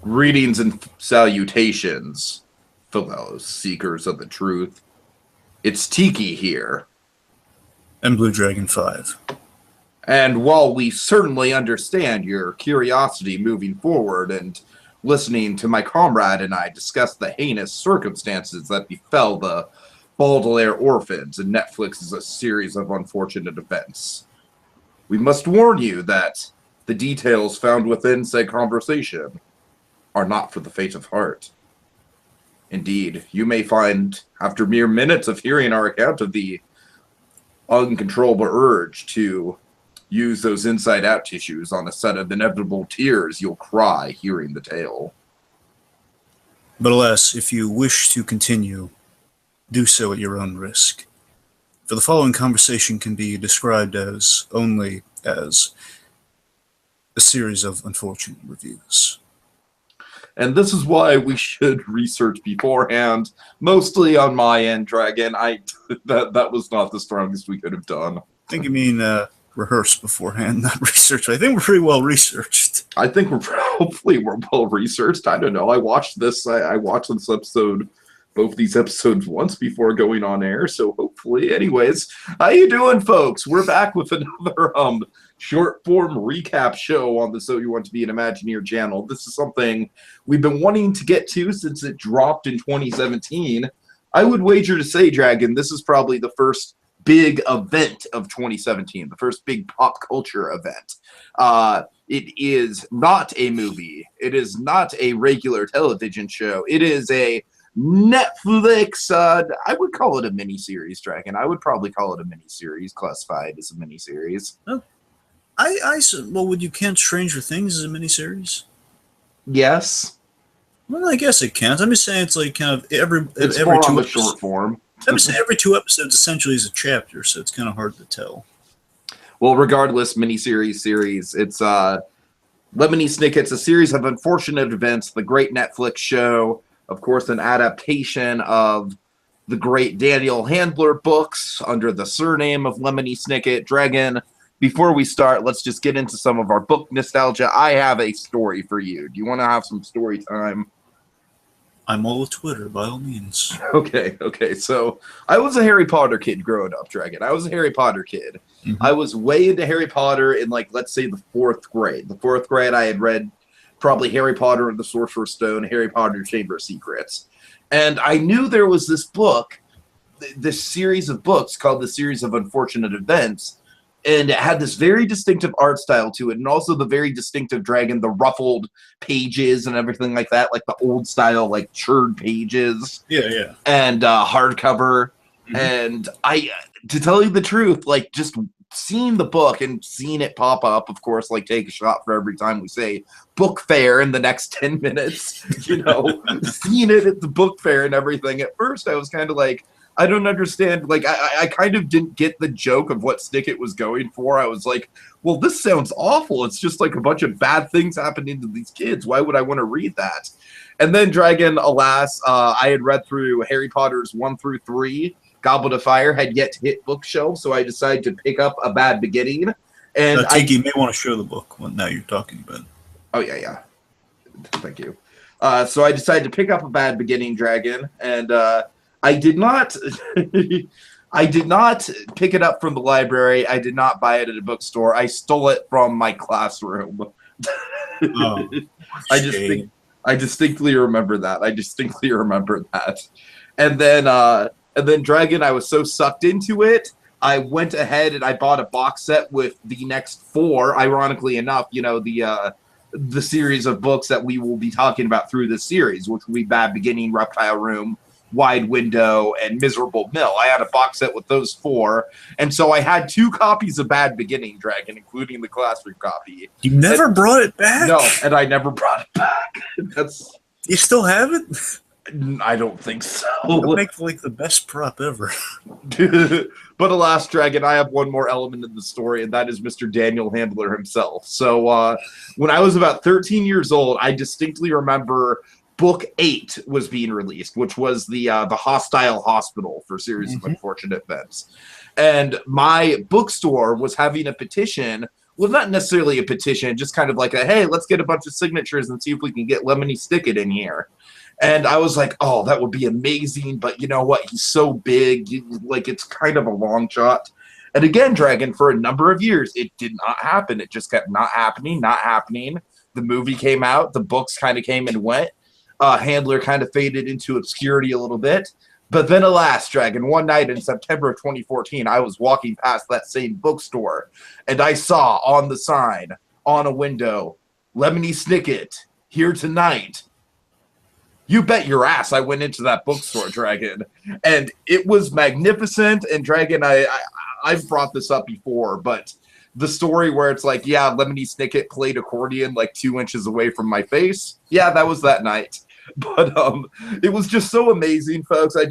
Greetings and salutations, fellow seekers of the truth. It's Tiki here. And BlueDragonFive. And while we certainly understand your curiosity moving forward and listening to my comrade and I discuss the heinous circumstances that befell the Baudelaire orphans in Netflix's A Series of Unfortunate Events, we must warn you that the details found within said conversation are not for the faint of heart. Indeed, you may find, after mere minutes of hearing our account of the uncontrollable urge to use those inside-out tissues on a set of inevitable tears, you'll cry hearing the tale. But alas, if you wish to continue, do so at your own risk. For the following conversation can be described as only as a series of unfortunate reviews. And this is why we should research beforehand, mostly on my end, Dragon. That was not the strongest we could have done. I think you mean rehearse beforehand, not research. I think we're pretty well researched. I think we're well researched. I don't know. I watched this. I watched this episode, both these episodes once before going on air. So hopefully, anyways, how you doing, folks? We're back with another short form recap show on the So You Want to Be an Imagineer channel. This is something we've been wanting to get to since it dropped in 2017. I would wager to say, Dragon, this is probably the first big event of 2017, the first big pop culture event. It is not a movie. It is not a regular television show. It is a Netflix, I would call it a miniseries, Dragon. I would probably call it a miniseries, classified as a miniseries. Oh. Well, would you count Stranger Things as a miniseries? Yes. Well, I guess it counts. I'm just saying it's like kind of every more two on the episodes. short form. I'm just saying every 2 episodes essentially is a chapter, so it's kind of hard to tell. Well, regardless, miniseries series. It's Lemony Snicket's A Series of Unfortunate Events, the great Netflix show. Of course, an adaptation of the great Daniel Handler books under the surname of Lemony Snickett. Dragon, before we start, let's just get into some of our book nostalgia. I have a story for you. Do you want to have some story time? I'm all with Twitter, by all means. Okay. So I was a Harry Potter kid growing up, Dragon. I was a Harry Potter kid. Mm-hmm. I was way into Harry Potter in, let's say the 4th grade. The 4th grade, I had read probably Harry Potter and the Sorcerer's Stone, Harry Potter and Chamber of Secrets. And I knew there was this book, this series of books called The Series of Unfortunate Events. And it had this very distinctive art style to it, and also the very distinctive Dragon, the ruffled pages and everything like that, like the old style, churred pages. Yeah. And hardcover. Mm-hmm. And to tell you the truth, just seeing the book and seeing it pop up, of course, take a shot for every time we say book fair in the next 10 minutes, seeing it at the book fair and everything. At first, I was kind of I don't understand. I kind of didn't get the joke of what Snickett was going for. I was like, well, this sounds awful. It's just a bunch of bad things happening to these kids. Why would I want to read that? And then, Dragon, alas, I had read through Harry Potter's 1 through 3. Goblet of Fire had yet to hit bookshelves, so I decided to pick up A Bad Beginning. And Tiki, you may want to show the book now you're talking about it. Oh, yeah. Thank you. So I decided to pick up A Bad Beginning, Dragon, and I did not pick it up from the library. I did not buy it at a bookstore. I stole it from my classroom. Oh, I distinctly remember that. And then Dragon, I was so sucked into it, I went ahead and I bought a box set with the next 4, ironically enough, the series of books that we will be talking about through this series, which will be Bad Beginning, Reptile Room, Wide Window, and Miserable Mill. I had a box set with those 4, and so I had 2 copies of Bad Beginning, Dragon, including the classroom copy. You never brought it back? No, and I never brought it back. You still have it? I don't think so. It'll make the best prop ever. But alas, Dragon, I have one more element in the story, and that is Mr. Daniel Handler himself. So when I was about 13 years old, I distinctly remember Book 8 was being released, which was the Hostile Hospital for Series of Unfortunate Events. And my bookstore was having a petition well, not necessarily a petition, just kind of like a, hey, let's get a bunch of signatures and see if we can get Lemony Snickett in here. And I was like, oh, that would be amazing. But you know what? He's so big. Like, it's kind of a long shot. And again, Dragon, for a number of years, it did not happen. It just kept not happening, not happening. The movie came out. The books kind of came and went. Handler kind of faded into obscurity a little bit. But then, alas, Dragon, one night in September of 2014, I was walking past that same bookstore, and I saw on the sign, on a window, Lemony Snickett, here tonight. You bet your ass I went into that bookstore, Dragon. And it was magnificent. And Dragon, I've brought this up before, but the story where it's like, yeah, Lemony Snickett played accordion like 2 inches away from my face. Yeah, that was that night. But it was just so amazing, folks. I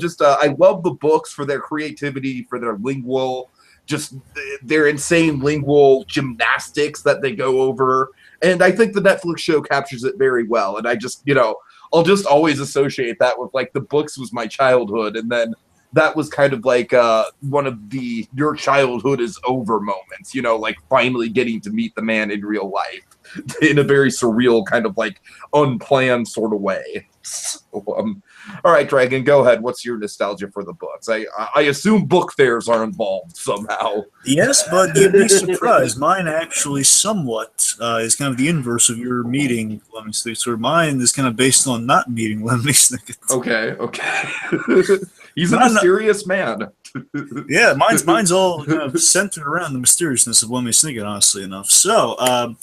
love the books for their creativity, for their lingual, just their insane lingual gymnastics that they go over. And I think the Netflix show captures it very well. And I just, I'll just always associate that with like the books was my childhood. And then that was kind of like one of the your childhood is over moments, like finally getting to meet the man in real life in a very surreal kind of like unplanned sort of way. So, all right, Dragon, go ahead. What's your nostalgia for the books? I assume book fairs are involved somehow. Yes, but you'd be surprised. Mine actually somewhat is kind of the inverse of your meeting Lemony Snickett. So mine is kind of based on not meeting Lemony Snickett. Okay. He's a mysterious man. Yeah, mine's all kind of centered around the mysteriousness of Lemony Snickett, honestly enough. So,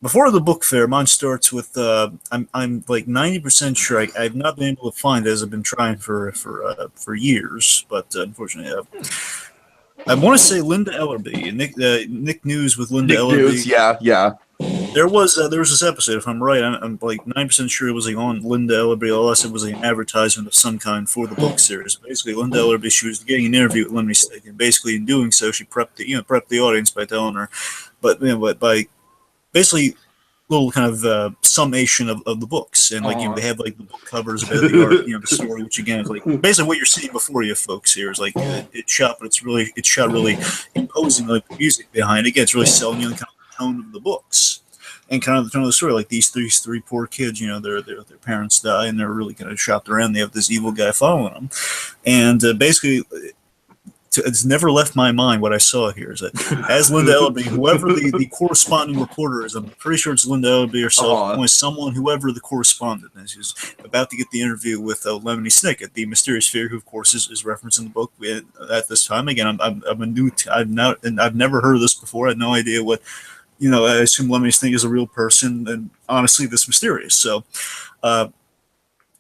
before the book fair, mine starts with I'm like 90% sure I've not been able to find it as I've been trying for years, but unfortunately, I want to say Linda Ellerby, Nick News with Linda Ellerby. News, yeah. There was this episode, if I'm right, I'm like 9% sure it was like on Linda Ellerby, unless it was like an advertisement of some kind for the book series. Basically, Linda Ellerby, she was getting an interview with Lemony Snickett, and basically in doing so, she prepped the audience by telling her, but by basically little kind of summation of the books, and like they have like the book covers about the art, the story, which again is like basically what you're seeing before you folks here is like it's shot really imposing, like the music behind it. Again, it's really selling you the kind of tone of the books and kind of the tone of the story. Like these three poor kids, their parents die and they're really kind of shopped around. They have this evil guy following them, and basically. It's never left my mind what I saw here is that as Linda Ellerby, whoever the corresponding reporter is, I'm pretty sure it's Linda Ellerby herself, or someone, whoever the correspondent is, who's about to get the interview with Lemony Snickett, the mysterious figure who, of course, is referenced in the book at this time. Again, I'm a new, I've never heard of this before. I had no idea what, I assume Lemony Snickett is a real person, and honestly, this mysterious. So,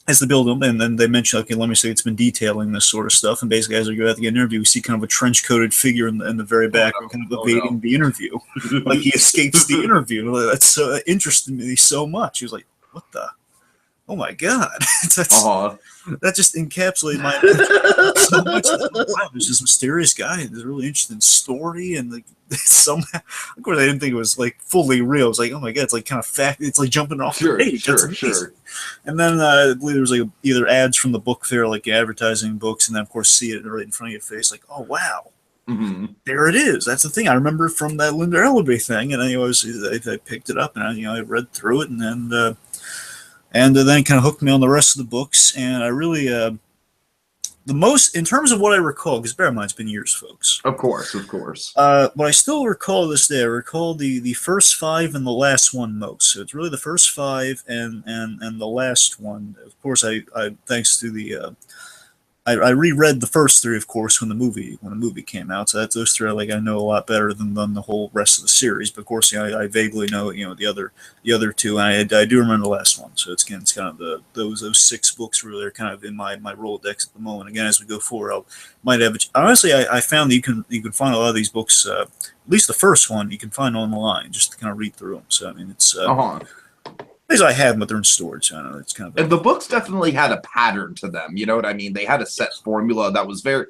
as they build them, and then they mention, okay, let me say it's been detailing this sort of stuff, and basically as we go out to get an interview, we see kind of a trench-coated figure in the very back, kind of evading the interview, like he escapes the interview. That's interested me so much. He was like, "What the? Oh my god!" That just encapsulated my so much. Wow, there's this mysterious guy. There's a really interesting story, and like somehow, of course, I didn't think it was like fully real. It was like, oh my god, it's like kind of fact. It's like jumping off the page. Sure. And then I believe there was like either ads from the book fair, like advertising books, and then of course see it right in front of your face, like, oh wow, there it is. That's the thing I remember from that Linda Ellerby thing, and I picked it up and I read through it, and then. And then it kind of hooked me on the rest of the books, and I really, the most, in terms of what I recall, because bear in mind, it's been years, folks. Of course. But I still recall this day. I recall the first 5 and the last one most. So it's really the first 5 and the last one. Of course, I thanks to the, I reread the first 3, of course, when the movie came out. So those 3 I know a lot better than the whole rest of the series. But of course, I vaguely know the other 2. And I do remember the last one. So it's kind of those 6 books really are kind of in my Rolodex at the moment. Again, as we go forward, honestly I found that you can find a lot of these books. At least the first one you can find online just to kind of read through them. So I mean it's. At least I have them, but they're in storage. I don't know. It's kind of. And the books definitely had a pattern to them. You know what I mean? They had a set formula that was very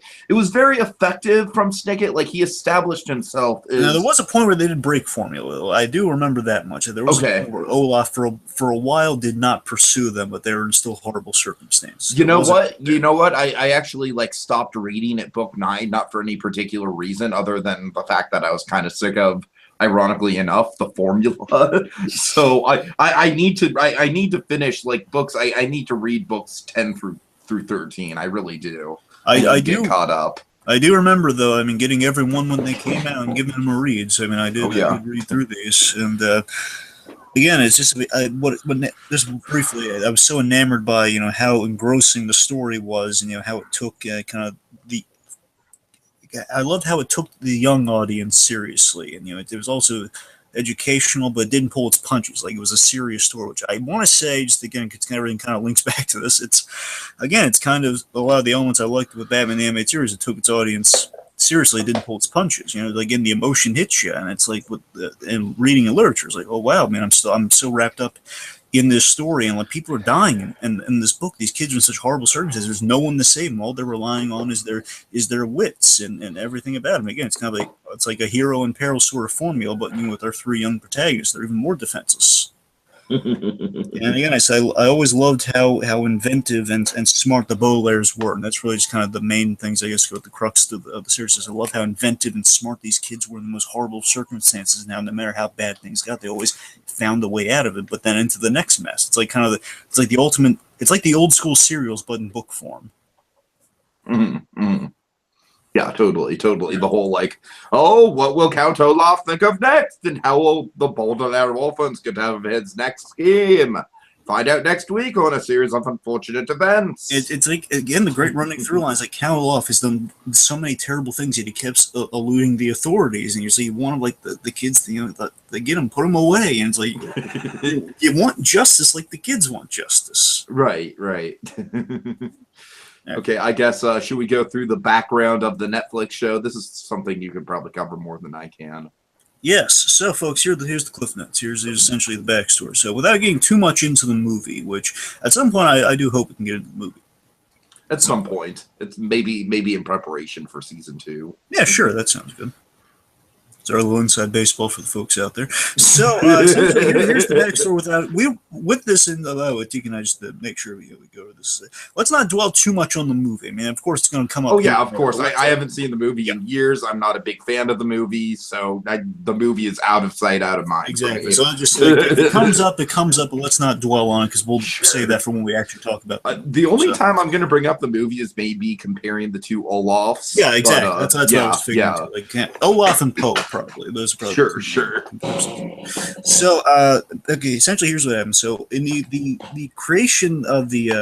effective from Snickett. Like he established himself. Now there was a point where they did break formula. I do remember that much. There was a point where Olaf for a while did not pursue them, but they were in still horrible circumstances. You know what? I actually stopped reading at book 9, not for any particular reason other than the fact that I was kind of sick of ironically enough, the formula. So I need to finish like books. I need to read books 10 through 13. I really do. I need to get caught up. I do remember, though, I mean, getting every one when they came out and giving them a read. So, I mean, I did read through these. And, again, it's just, just briefly, I was so enamored by, you know, how engrossing the story was and, you know, how it took kind of I loved how it took the young audience seriously. And, you know, it was also educational, but it didn't pull its punches. Like, it was a serious story, which I want to say, just again, because everything kind of links back to this. It's kind of a lot of the elements I liked with Batman the Animated Series. It took its audience seriously, it didn't pull its punches. You know, like, in the emotion hits you, and it's like and reading in literature, it's like, oh wow, man, I'm so wrapped up in this story, and like people are dying, and in this book, these kids are in such horrible circumstances. There's no one to save them. All they're relying on is their wits and everything about them. Again, it's kind of like a hero in peril sort of formula, but you know, with our three young protagonists, they're even more defenseless. And again, I always loved how inventive and smart the Baudelaires were, and that's really just kind of the main things, I guess, with the crux of the series. Is I love how inventive and smart these kids were in the most horrible circumstances. Now, no matter how bad things got, they always found a way out of it. But then into the next mess, it's like it's like the ultimate. It's like the old school serials, but in book form. Mm-hmm. Yeah, totally. The whole like, oh, what will Count Olaf think of next, and how will the Baudelaire orphans get out of his next scheme? Find out next week on a series of unfortunate events. It's like, again, the great running through lines. Like, Count Olaf has done so many terrible things, yet he keeps eluding the authorities, and you see one of like the kids, you know, they get him, put him away, and it's like you want justice, like the kids want justice. Right. Okay, I guess, should we go through the background of the Netflix show? This is something you can probably cover more than I can. Yes. So, folks, here's the Cliff Notes. Here's essentially the backstory. So, without getting too much into the movie, which at some point I do hope we can get into the movie. At some point. It's maybe in preparation for season 2. Yeah, sure. That sounds good. It's our little inside baseball for the folks out there. So, essentially, here's the backstory. With this in the Tiki and I, just to make sure we go to this. Let's not dwell too much on the movie. I mean, of course, it's going to come up. Oh, yeah, of course. I haven't seen the movie in years. I'm not a big fan of the movie, so the movie is out of sight, out of mind. Exactly. Right? So, I'll just if it comes up, but let's not dwell on it, because we'll save that for when we actually talk about it. The only time I'm going to bring up the movie is maybe comparing the two Olafs. Yeah, exactly. That's what I was figuring. Yeah. Like, Olaf and Poe, probably. Those are probably sure. So, okay, essentially, here's what happened. So, in the creation of the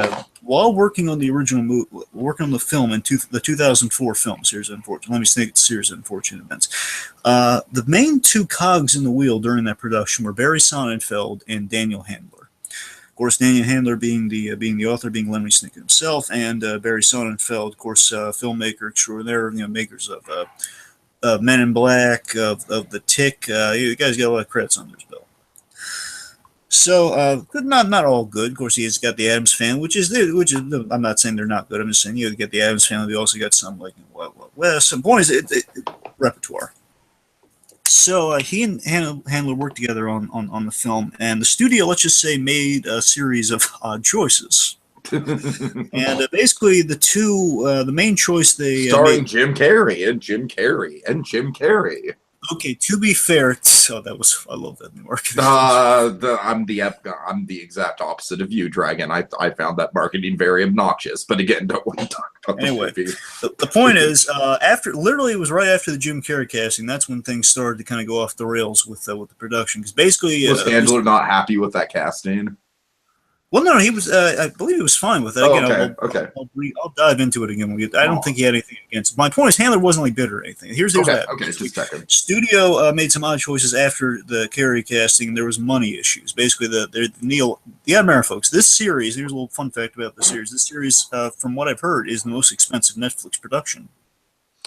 while working on the original movie, working on the film in the 2004 film series, Lemony Snickett series of unfortunate events, the main two cogs in the wheel during that production were Barry Sonnenfeld and Daniel Handler. Of course, Daniel Handler being the author, being Lemony Snickett himself, and Barry Sonnenfeld, of course, filmmaker extraordinaire, you know, makers of Men in Black, of The Tick. You guys got a lot of credits on this bill. So, not all good. Of course, he's got the Addams Family, which is I'm not saying they're not good. I'm just saying you get the Addams Family. We also got some like Wild West. Some point is repertoire. So he and Handler worked together on the film, and the studio, let's just say, made a series of odd choices. And basically, the main choice they starring made, Jim Carrey. Okay, to be fair, I love that marketing. I'm the exact opposite of you, Dragon. I found that marketing very obnoxious. But again, don't want to talk about anyway. The point is, it was right after the Jim Carrey casting. That's when things started to kind of go off the rails with the production, because basically was Handler not happy with that casting? Well, no, he was. I believe he was fine with it. Again, okay. I'll dive into it again. I don't think he had anything against it. My point is, Handler wasn't like bitter or anything. Here's that. Okay, just a second. Studio made some odd choices after the Carey casting. There was money issues. Basically, the Admira folks. This series. Here's a little fun fact about the series. This series, from what I've heard, is the most expensive Netflix production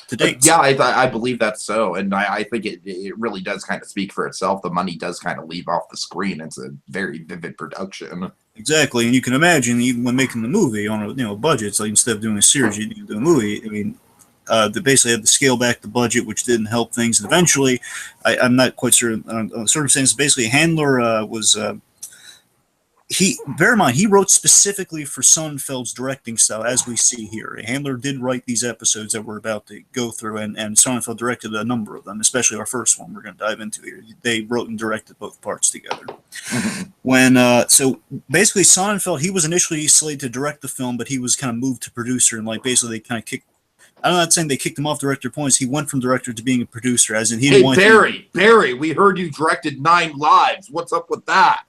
to date. Yeah, I believe that's so, and I think it really does kind of speak for itself. The money does kind of leave off the screen. It's a very vivid production. Exactly, and you can imagine even when making the movie on a budget, it's like instead of doing a series, you do a movie. I mean, they basically had to scale back the budget, which didn't help things. And eventually, I'm not quite sure on the circumstances. Basically, Handler bear in mind, he wrote specifically for Sonnenfeld's directing style, as we see here. Handler did write these episodes that we're about to go through, and Sonnenfeld directed a number of them, especially our first one we're going to dive into here. They wrote and directed both parts together. So basically, Sonnenfeld, he was initially slated to direct the film, but he was kind of moved to producer, and like basically they kind of kicked. I'm not saying they kicked him off director points. He went from director to being a producer, as in he didn't want. Barry, we heard you directed 9 Lives. What's up with that?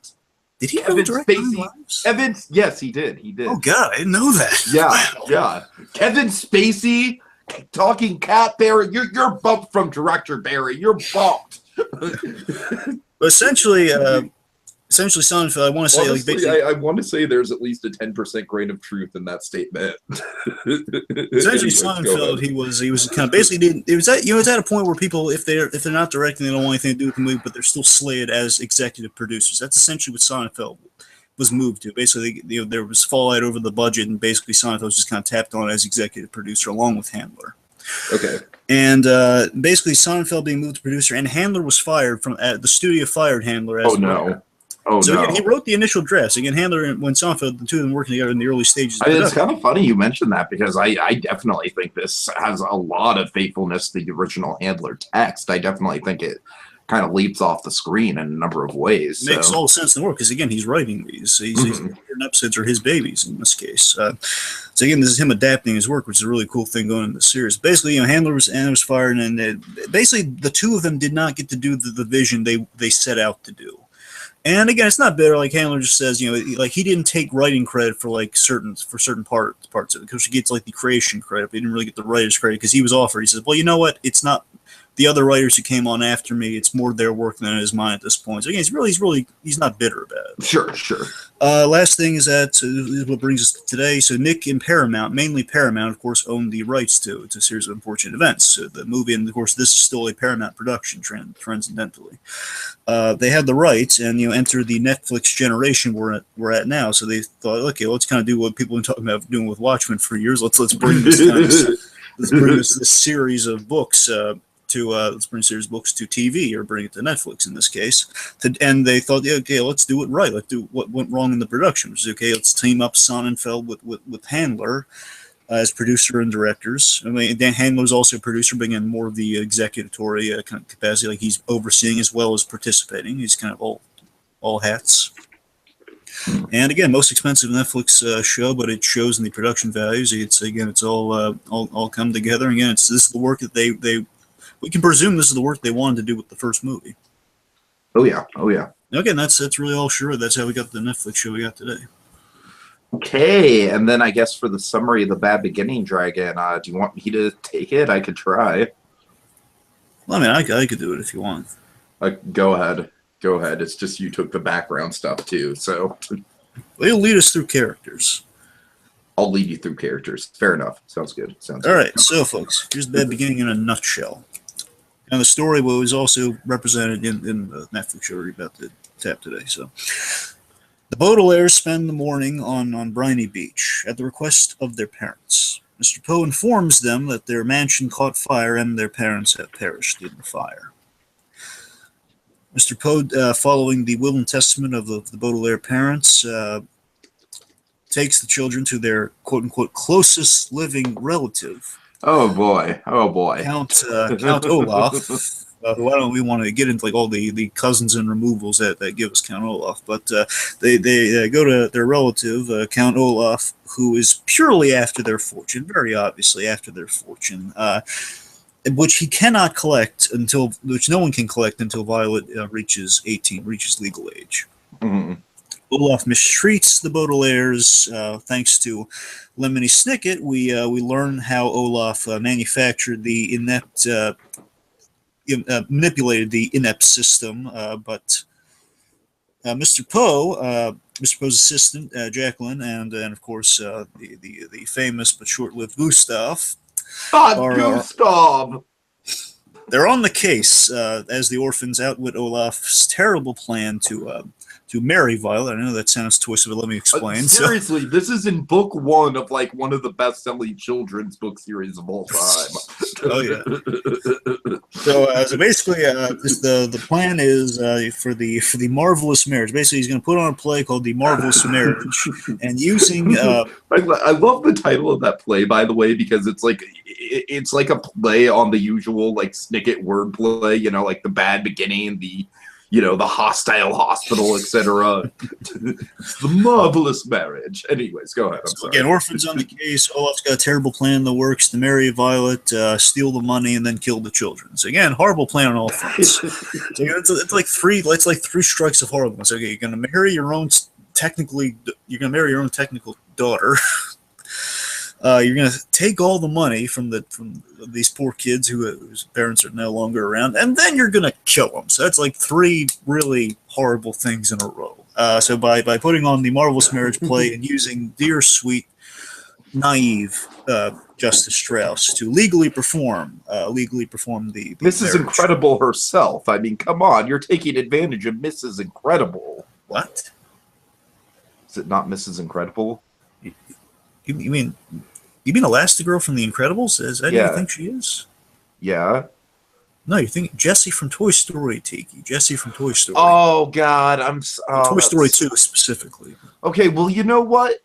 Did he ever direct 9 Lives? Evans, yes, he did. He did. Oh God, I didn't know that. Yeah, Wow. yeah. Kevin Spacey, talking cat, Barry. You're bumped from director, Barry. You're bumped. But essentially, Sonnenfeld, I want to say, honestly, like, basically, I want to say there's at least a 10% grain of truth in that statement. essentially, Sonnenfeld, he was kind of basically it was at a point where people, if they're not directing, they don't want anything to do with the movie, but they're still slated as executive producers. That's essentially what Sonnenfeld was moved to. Basically, there was fallout over the budget, and basically Sonnenfeld was just kind of tapped on as executive producer along with Handler. Okay. And basically, Sonnenfeld being moved to producer, and Handler was fired from the studio. Fired Handler as writer. So again, he wrote the initial drafts. Again, Handler and Sonnenfeld, the two of them working together in the early stages. It's kind of funny you mentioned that, because I definitely think this has a lot of faithfulness to the original Handler text. I definitely think it kind of leaps off the screen in a number of ways. It makes all sense in the work, because again, he's writing these. These episodes are his babies in this case. So again, this is him adapting his work, which is a really cool thing going in the series. Basically, Handler was fired, and basically the two of them did not get to do the vision they set out to do. And again, it's not bitter. Like Handler just says, like he didn't take writing credit for certain parts of it, because he gets like the creation credit, but he didn't really get the writer's credit because he was offered. He says, well, you know what? It's not the other writers who came on after me. It's more their work than it is mine at this point. So again, he's not bitter about it. Sure. Last thing is that is what brings us to today. So Nick and Paramount, mainly Paramount, of course, owned the rights to a series of unfortunate events. So the movie, and of course, this is still a Paramount production, transcendentally. They had the rights, and enter the Netflix generation we're at now. So they thought, okay, let's kind of do what people have been talking about doing with Watchmen for years. Let's bring this this series of books. Let's bring series books to TV, or bring it to Netflix in this case. And they thought, yeah, okay, let's do it right. Let's do what went wrong in the production, which is, okay, let's team up Sonnenfeld with Handler as producer and directors. I mean, Dan Handler's also a producer, bringing in more of the executory kind of capacity, like he's overseeing as well as participating. He's kind of all hats. And again, most expensive Netflix show, but it shows in the production values. It's all come together. Again, this is the work that we can presume this is the work they wanted to do with the first movie. Oh yeah. Again, that's really all sure. That's how we got the Netflix show we got today. Okay, and then I guess for the summary of The Bad Beginning, Dragon, do you want me to take it? I could try. Well, I mean, I could do it if you want. Go ahead. It's just you took the background stuff too, so. Well, you'll lead us through characters. I'll lead you through characters. Fair enough. Sounds good. All right, so folks, here's The Bad Beginning in a nutshell. And the story was also represented in the Netflix show we're about to tap today. So, the Baudelaires spend the morning on Briny Beach at the request of their parents. Mr. Poe informs them that their mansion caught fire and their parents have perished in the fire. Mr. Poe, following the will and testament of the Baudelaire parents, takes the children to their quote-unquote closest living relative. Oh boy. Count Olaf, who I don't we want to get into like all the cousins and removals that give us Count Olaf, but they go to their relative, Count Olaf, who is purely after their fortune, very obviously after their fortune, which he cannot collect which no one can collect until Violet reaches 18, reaches legal age. Mm-hmm. Olaf mistreats the Baudelaires. Thanks to Lemony Snickett, we learn how Olaf manufactured the inept, manipulated the inept system. But Mr. Poe's assistant, Jacqueline, and of course the famous but short-lived Gustav. Gustav! They're on the case as the orphans outwit Olaf's terrible plan to marry Violet. I know that sounds twisted, but let me explain. Seriously, this is in book 1 of like one of the best-selling children's book series of all time. Oh yeah. So basically, the plan is for the marvelous marriage. Basically, he's going to put on a play called The Marvelous Marriage, and using I love the title of that play, by the way, because it's like a play on the usual like Snickett wordplay, you know, like the bad beginning, the the hostile hospital, etc. The marvelous marriage. Anyways, go ahead. I'm sorry. Again, orphans on the case. Olaf's got a terrible plan in the works to marry Violet, steal the money, and then kill the children. So again, horrible plan on all fronts. So it's like three strikes of horribleness. Okay, you're going to marry your own technical daughter. You're going to take all the money from these poor kids whose parents are no longer around, and then you're going to kill them. So that's like three really horrible things in a row. So by putting on the marvelous marriage play and using dear, sweet, naive Justice Strauss to legally perform the Mrs. marriage. Incredible herself. I mean, come on, you're taking advantage of Mrs. Incredible. What? Is it not Mrs. Incredible? You mean Elastigirl from The Incredibles? Is that who you think she is? Yeah. No, you're thinking Jessie from Toy Story, Tiki. Jessie from Toy Story. Oh God, Toy Story 2 specifically. Okay, well, you know what,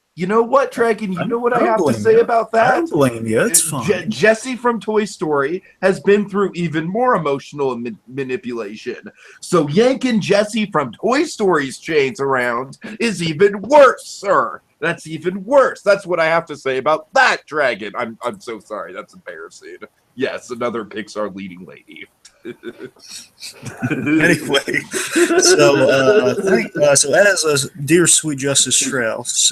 Dragon? You know what I have to say about that? I don't blame you. It's fine. Jessie from Toy Story has been through even more emotional manipulation. So yanking Jessie from Toy Story's chains around is even worse, sir. That's even worse. That's what I have to say about that, Dragon. I'm so sorry. That's embarrassing. Yes, another Pixar leading lady. Anyway, so as dear sweet Justice Strauss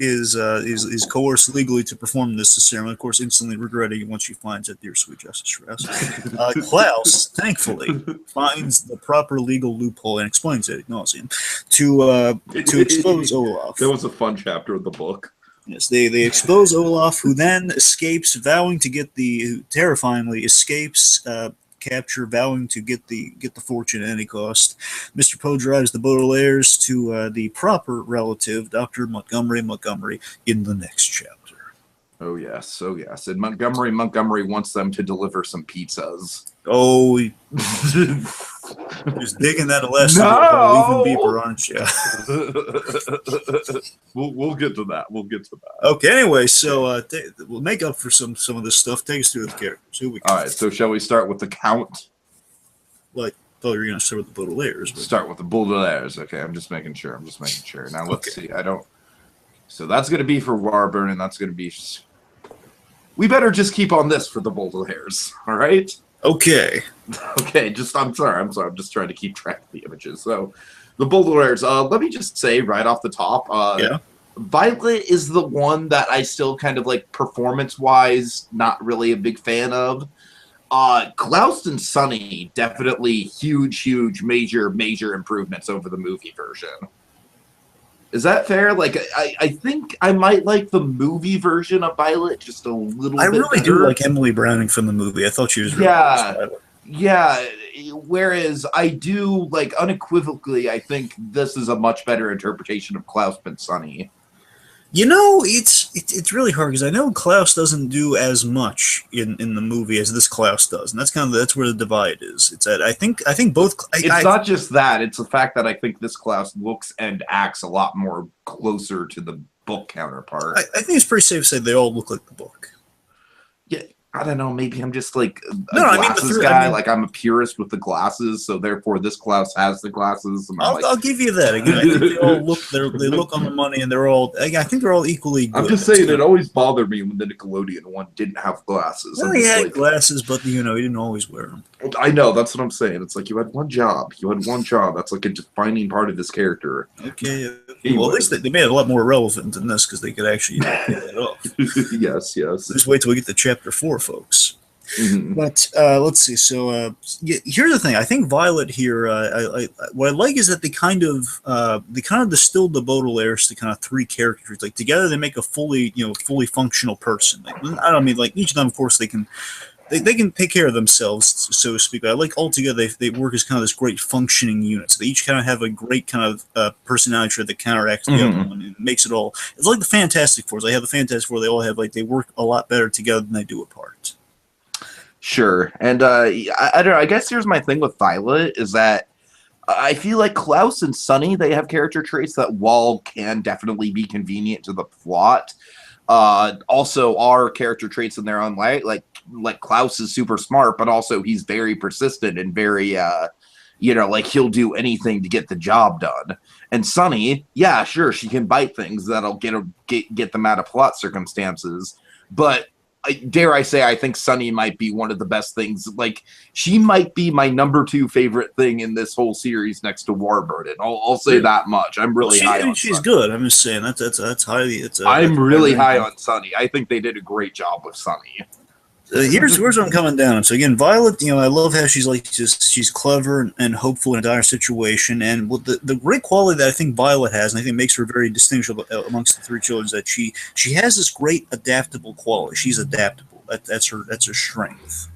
is coerced legally to perform this ceremony, of course, instantly regretting it once she finds that dear sweet Justice Strauss, Klaus thankfully finds the proper legal loophole and explains it ad nauseum to expose Olaf. That was a fun chapter of the book. Yes, they expose Olaf, who then escapes, terrifyingly escapes capture, vowing to get the fortune at any cost. Mr. Poe drives the Baudelaires to the proper relative, Dr. Montgomery in the next chapter. Oh yes, and Montgomery wants them to deliver some pizzas. Oh, just digging that Elastigirl even deeper, aren't you? We'll get to that. Okay. Anyway, so we'll make up for some of this stuff. Take us through the characters. Who we got? All right. So shall we start with the Count? Like, I thought you were going to start with the Baudelaires. But... Start with the Baudelaires. Okay. I'm just making sure. Now let's see. So that's going to be for Warburton, and that's going to be. We better just keep on this for the Baudelaires. All right. Okay. I'm sorry. I'm just trying to keep track of the images. So, the Baudelaires. Let me just say right off the top. Violet is the one that I still kind of like performance-wise, not really a big fan of. Klaus and Sonny, definitely huge, major improvements over the movie version. Is that fair? Like, I think I might like the movie version of Violet just a little bit. I really better. do like Emily Browning from the movie. I thought she was really nice. Yeah. Whereas I do, like, unequivocally, I think this is a much better interpretation of Klaus than Sonny. You know, it's really hard because I know Klaus doesn't do as much in the movie as this Klaus does, and that's where the divide is. It's at I think both. It's not just that; it's the fact that I think this Klaus looks and acts a lot more closer to the book counterpart. I think it's pretty safe to say they all look like the book. Yeah. I don't know. Maybe I'm just like a glasses guy. Like I'm a purist with the glasses, so therefore this Klaus has the glasses. And I'll give you that. Again, I think they all look. They look on the money, and they're all. I think they're all equally good. I'm just saying it always bothered me when the Nickelodeon one didn't have glasses. Well, he had glasses, but he didn't always wear them. I know. That's what I'm saying. It's like you had one job. That's like a defining part of this character. Okay. Well, at least they made it a lot more relevant than this because they could actually get it off. Yes. Just wait till we get to chapter 4, folks. Mm-hmm. But let's see. So here's the thing. I think Violet here. What I like is that they kind of distilled the Baudelaires to kind of 3 characters. Like together, they make a fully functional person. Like, I don't mean like each of them. Of course, they can take care of themselves, so to speak. But I like altogether they work as kind of this great functioning unit. So they each kind of have a great kind of personality trait that counteracts the other one and makes it all. It's like the Fantastic Four. They have the Fantastic Four. They all have they work a lot better together than they do apart. Sure. And I don't know. I guess here's my thing with Violet is that I feel like Klaus and Sunny, they have character traits that, while can definitely be convenient to the plot, also are character traits in their own way. Like Klaus is super smart, but also he's very persistent and very like he'll do anything to get the job done. And Sunny, yeah, sure, she can bite things that'll get them out of plot circumstances, but dare I say, I think Sunny might be one of the best things. Like, she might be my number 2 favorite thing in this whole series next to Warburton. I'll say that much. I'm really high on she's Sunny. good. I'm just saying that's highly. I'm really high on Sunny. I think they did a great job with Sunny. Here's what I'm coming down. So again, Violet, I love how she's clever and hopeful in a dire situation, and what the great quality that I think Violet has, and I think makes her very distinguishable amongst the 3 children, is that she has this great adaptable quality. She's adaptable. That's her strength.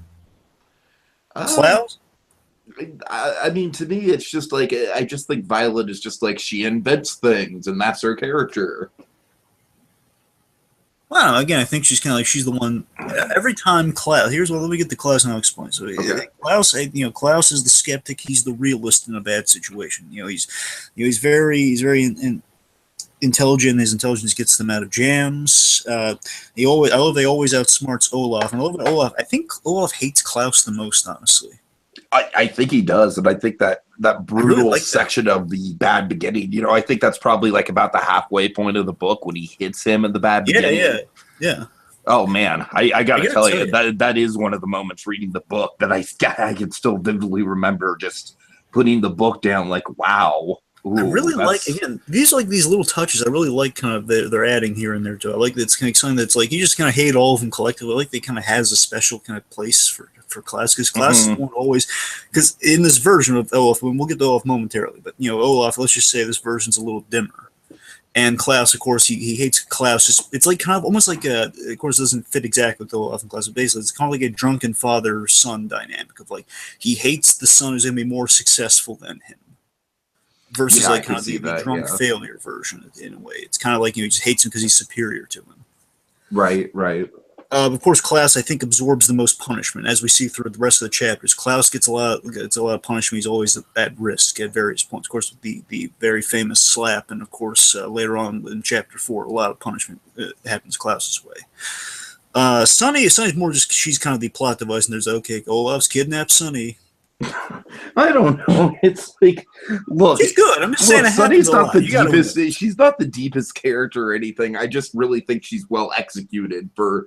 Klaus? I mean, to me, it's just like I just think Violet is just like she invents things, and that's her character. Well, again, I think she's kind of like she's the one. Every time Klaus, let me get the Klaus and I'll explain. So Okay. Klaus is the skeptic. He's the realist in a bad situation. He's very intelligent. His intelligence gets them out of jams. I love they always outsmarts Olaf, and I love that Olaf. I think Olaf hates Klaus the most, honestly. I think he does, and I think that brutal really like section of the bad beginning, I think that's probably like about the halfway point of the book when he hits him in the bad beginning. Yeah. Oh man, I gotta tell you that is one of the moments reading the book that I can still vividly remember just putting the book down like, wow. Ooh, I really like, again, these little touches I really like kind of they're adding here and there too. I like that it's kind of something that's like you just kind of hate all of them collectively. I like they kind of has a special kind of place for Klaus, because Klaus won't always, because in this version of Olaf, we'll get to Olaf momentarily, but Olaf, let's just say this version's a little dimmer. And Klaus, of course, he hates Klaus. It's like kind of almost like of course, it doesn't fit exactly with Olaf and Klaus, but basically it's kind of like a drunken father-son dynamic of like he hates the son who's going to be more successful than him. Versus like kind of the drunk failure version in a way. It's kind of like he just hates him because he's superior to him. Right. Of course, Klaus, I think, absorbs the most punishment, as we see through the rest of the chapters. Klaus gets a lot of punishment. He's always at risk at various points. Of course, the very famous slap, and of course, later on in chapter 4, a lot of punishment happens Klaus's way. Sunny's more just she's kind of the plot device, and there's Olaf's kidnapped Sunny. I don't know. It's like, look, she's good. I'm just saying, Sunny's not the deepest. She's not the deepest character or anything. I just really think she's well executed for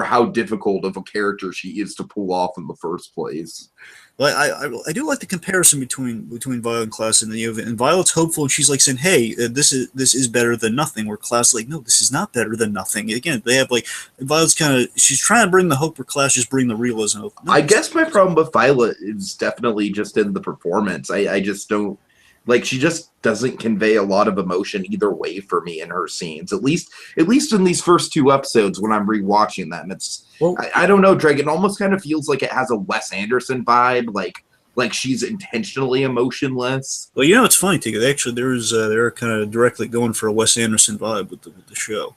how difficult of a character she is to pull off in the first place. But I do like the comparison between Violet and Klaus, and Violet's hopeful, and she's like saying, "Hey, this is better than nothing." Where Klaus is like, "No, this is not better than nothing." Again, they have like Violet's she's trying to bring the hope, where Klaus just bring the realism. No, I guess my problem with Violet is definitely just in the performance. I just don't like. She just doesn't convey a lot of emotion either way for me in her scenes. At least in these first 2 episodes when I'm rewatching them, it's. Well, I don't know, Drake. It almost kind of feels like it has a Wes Anderson vibe, like she's intentionally emotionless. Well, it's funny, Tika. Actually, they're kind of directly going for a Wes Anderson vibe with the show.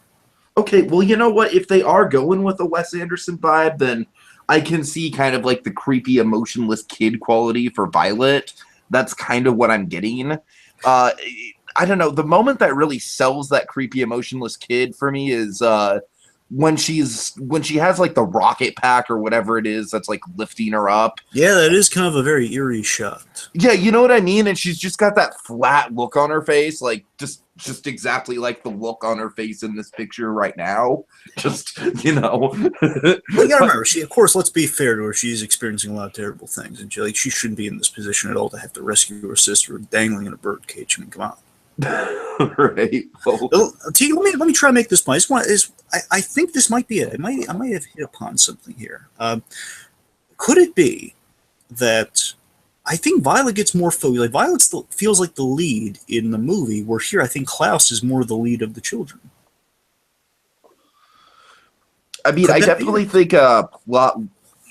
Okay, well, you know what? If they are going with a Wes Anderson vibe, then I can see kind of like the creepy, emotionless kid quality for Violet. That's kind of what I'm getting. I don't know. The moment that really sells that creepy, emotionless kid for me is when she has like the rocket pack or whatever it is that's like lifting her up. Yeah, that is kind of a very eerie shot. Yeah, you know what I mean? And she's just got that flat look on her face, like just exactly like the look on her face in this picture right now. Just, Well, you gotta remember, of course, let's be fair to her, she's experiencing a lot of terrible things, and she shouldn't be in this position at all to have to rescue her sister dangling in a bird cage. I mean, come on. Right. Well, let me try to make this point. I think this might be it. I might have hit upon something here. Could it be that I think Violet gets more like Violet still feels like the lead in the movie, where here I think Klaus is more the lead of the children. I mean, I definitely think plot.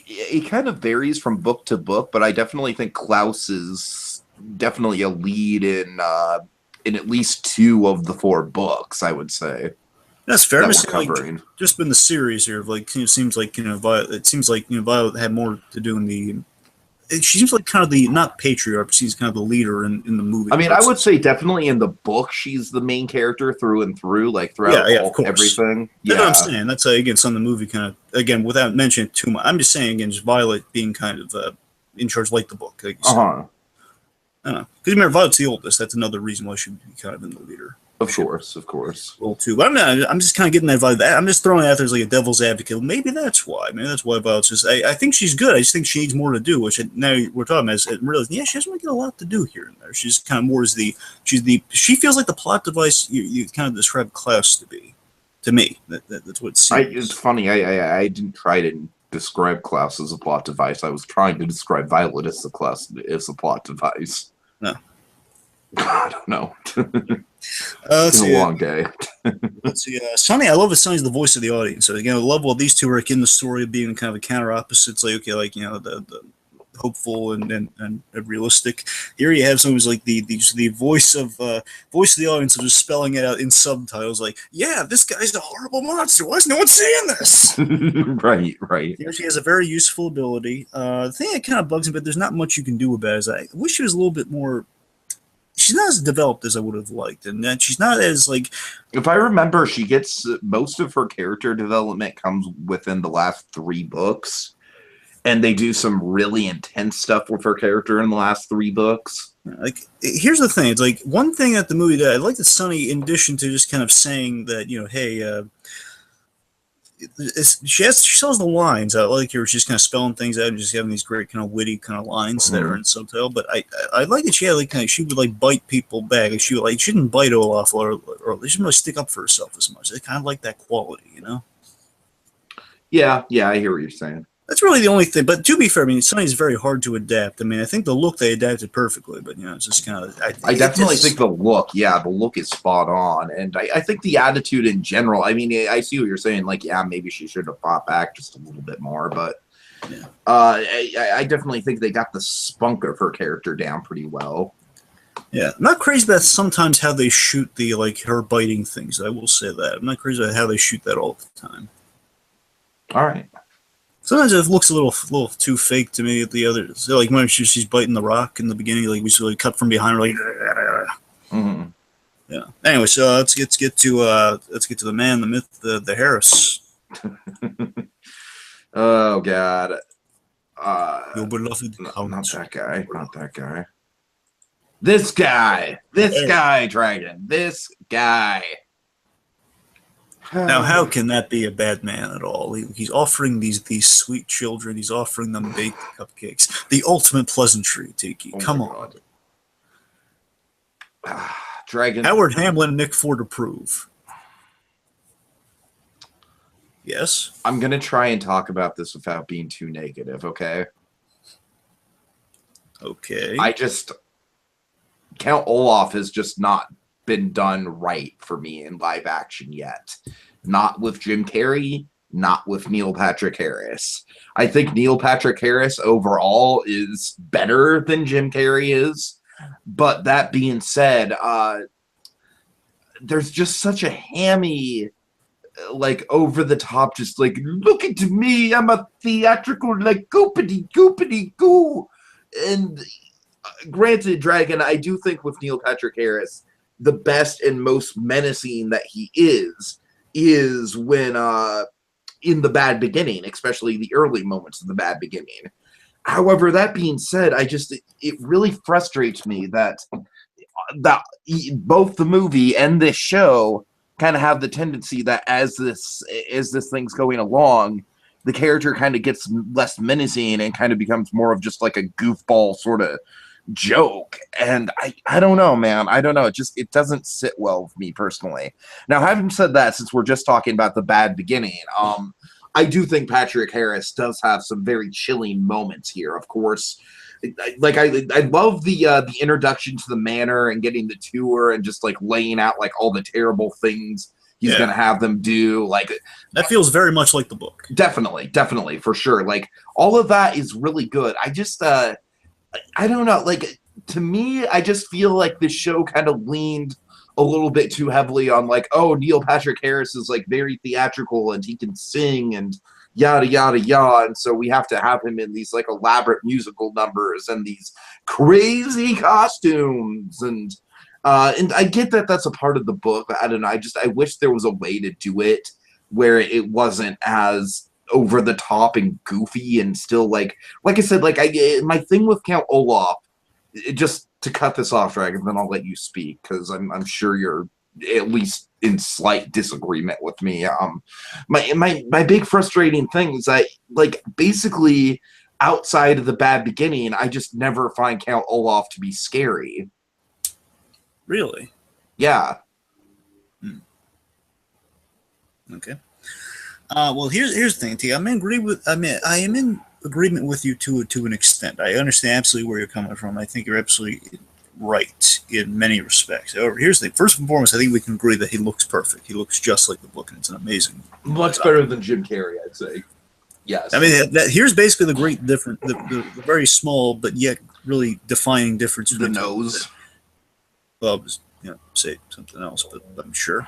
It kind of varies from book to book, but I definitely think Klaus is definitely a lead in at least 2 of the 4 books, I would say. That's fair. that I'm we're just saying, like, covering. just in the series here, like, it seems like, Violet. It seems like, Violet had more to do in the. She seems like kind of the not patriarch, but she's kind of the leader in the movie. I mean, I would say definitely in the book, she's the main character through and through, like throughout Yeah, of course. everything. That's what I'm Yeah, saying. That's again, some of the movie kind of again without mentioning it too much. I'm just saying again, just Violet being kind of in charge, like the book. Like you said. I don't know, because remember Violet's the oldest. That's another reason why she would be kind of in the leader. of course. Well, too. But I'm just kind of getting that vibe. I'm just throwing it out there as like a devil's advocate. Maybe that's why. Maybe that's why Violet's just. I think she's good. I just think she needs more to do. Which now we're talking about. Realize, yeah, she doesn't really get a lot to do here and there. She's kind of more as the. She feels like the plot device you kind of described Klaus to be. To me, that's what it seems. It's funny. I didn't try to describe Klaus as a plot device. I was trying to describe Violet as a plot device. No. I don't know. It's a long day. Let's see. Sonny, I love that Sonny's the voice of the audience. So again, I love these two are like in the story of being kind of a counter opposites. Like okay, like the hopeful and realistic. Here you have someone who's like the voice of the audience, of just spelling it out in subtitles. Like, yeah, this guy's a horrible monster. Why is no one saying this? Right. She has a very useful ability. The thing that kind of bugs me, but there's not much you can do about it, is I wish she was a little bit more. She's not as developed as I would have liked, and that she's not as like. If I remember, she gets most of her character development comes within the last 3 books, and they do some really intense stuff with her character in the last 3 books. Like, here's the thing: it's like one thing that the movie did. I like that Sonny, in addition to just kind of saying that, hey. She sells the lines. I like her. She's kind of spelling things out and just having these great kind of witty kind of lines that are in subtitle. But I like that she had like she would like bite people back. She didn't bite Olaf or she didn't really stick up for herself as much. I kind of like that quality, Yeah, I hear what you're saying. That's really the only thing. But to be fair, I mean, Sonny's very hard to adapt. I mean, I think the look they adapted perfectly, but it's just kind of. I definitely think the look is spot on, and I think the attitude in general. I mean, I see what you're saying. Like, yeah, maybe she should have fought back just a little bit more, but I definitely think they got the spunk of her character down pretty well. Yeah, I'm not crazy about sometimes how they shoot the her biting things. I will say that I'm not crazy about how they shoot that all the time. All right. Sometimes it looks a little too fake to me. At the other, so like when she's biting the rock in the beginning, like we sort of cut from behind her, like. Mm-hmm. Yeah. Anyway, so let's get to the man, the myth, the Harris. Oh God. Your beloved not that guy. Not that guy. This guy. Dragon. This guy. Now, how can that be a bad man at all? He's offering these sweet children. He's offering them baked cupcakes. The ultimate pleasantry, Tiki. Come on. Dragon. Howard Hamlin and Nick Ford approve. Yes? I'm going to try and talk about this without being too negative, okay? Okay. Count Olaf has just not been done right for me in live action yet. Not with Jim Carrey, not with Neil Patrick Harris. I think Neil Patrick Harris overall is better than Jim Carrey is. But that being said, there's just such a hammy, like over the top, just like, look at me, I'm a theatrical, like goopity goo. And granted, Dragon, I do think with Neil Patrick Harris, the best and most menacing that he is when in The Bad Beginning, especially the early moments of The Bad Beginning. However, that being said, it really frustrates me that both the movie and this show kind of have the tendency that as this thing's going along, the character kind of gets less menacing and kind of becomes more of just like a goofball sort of joke. And I don't know, man. I don't know. It doesn't sit well with me personally. Now, having said that, since we're just talking about The Bad Beginning, I do think Patrick Harris does have some very chilling moments here. Of course, like I love the introduction to the manor and getting the tour and just like laying out like all the terrible things he's gonna have them do. Like that feels very much like the book. Definitely for sure. Like all of that is really good. I just I don't know. Like to me, I just feel like this show kind of leaned a little bit too heavily on like, oh, Neil Patrick Harris is like very theatrical and he can sing and yada yada yada, and so we have to have him in these like elaborate musical numbers and these crazy costumes, and I get that that's a part of the book, but I don't know, I wish there was a way to do it where it wasn't as over the top and goofy and still like I said, like my thing with Count Olaf, just to cut this off, Dragon, then I'll let you speak because I'm sure you're at least in slight disagreement with me. My big frustrating thing is that, like, basically outside of the bad beginning, I just never find Count Olaf to be scary. Really? Yeah. Okay. Well, here's the thing, T. I am in agreement with you to an extent. I understand absolutely where you're coming from. I think you're absolutely right in many respects. However, here's the thing. First and foremost, I think we can agree that he looks perfect. He looks just like the book, and it's an amazing. Much better than Jim Carrey, I'd say. Yes. I mean, here's basically the great difference, the very small but yet really defining difference. The nose. Well, I was, say something else, but I'm sure.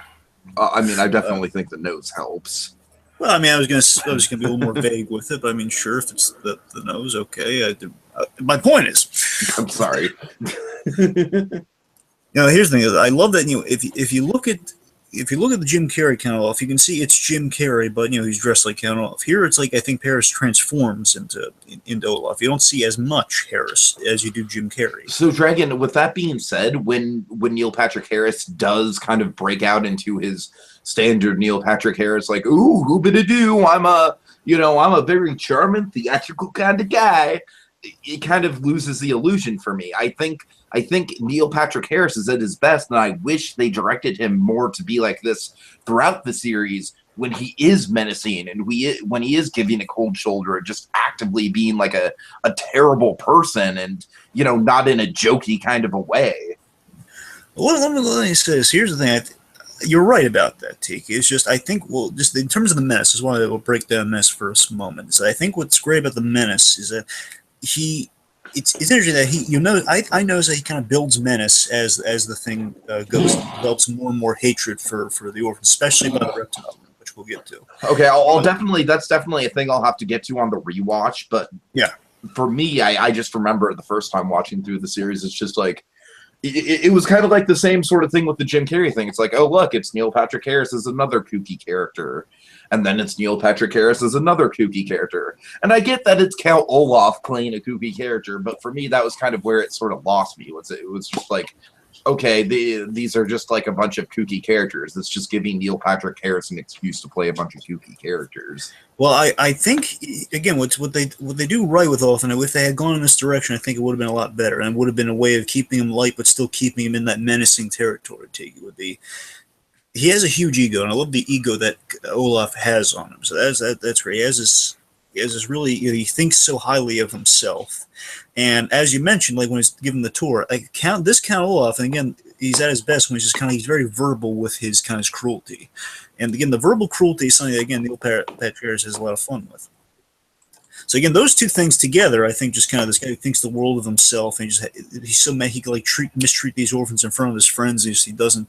I mean, I definitely think the nose helps. Well, I mean, I was gonna be a little more vague with it, but I mean, sure, if it's the nose, okay. My point is, I'm sorry. Here's the thing. I love that. If you look at the Jim Carrey Count Olaf, you can see it's Jim Carrey, but he's dressed like Count Olaf. Here, it's like I think Harris transforms into Olaf. You don't see as much Harris as you do Jim Carrey. So, Dragon, with that being said, when Neil Patrick Harris does kind of break out into his standard Neil Patrick Harris, like, ooh, who-bida-doo, I'm a very charming, theatrical kind of guy, it kind of loses the illusion for me. I think Neil Patrick Harris is at his best, and I wish they directed him more to be like this throughout the series when he is menacing and when he is giving a cold shoulder and just actively being like a terrible person and, not in a jokey kind of a way. Well, let me say this. Here's the thing. You're right about that, Tiki. It's just, I think, just in terms of the menace, is why we'll break down Menace for a moment. So I think what's great about the Menace is that it's interesting that I notice that he kind of builds Menace as the thing goes and develops more and more hatred for the orphans, especially by the reptile, which we'll get to. Okay, that's definitely a thing I'll have to get to on the rewatch, but yeah, for me, I just remember the first time watching through the series, it's just like, it was kind of like the same sort of thing with the Jim Carrey thing. It's like, oh, look, it's Neil Patrick Harris as another kooky character. And then it's Neil Patrick Harris as another kooky character. And I get that it's Count Olaf playing a kooky character, but for me, that was kind of where it sort of lost me. It was just like, okay, these are just like a bunch of kooky characters. It's just giving Neil Patrick Harris an excuse to play a bunch of kooky characters. Well, I think, again, what they do right with Olaf, and if they had gone in this direction, I think it would have been a lot better, and it would have been a way of keeping him light, but still keeping him in that menacing territory. He has a huge ego, and I love the ego that Olaf has on him. So that's great. He has this really, he thinks so highly of himself. And as you mentioned, like when he's given the tour, Count Olaf, and again, he's at his best when he's very verbal with his kind of cruelty. And again, the verbal cruelty is something that, again, Neil Patrick Harris has a lot of fun with. So again, those two things together, I think, just kind of this guy thinks the world of himself, and he's so mad he can like mistreat these orphans in front of his friends. He doesn't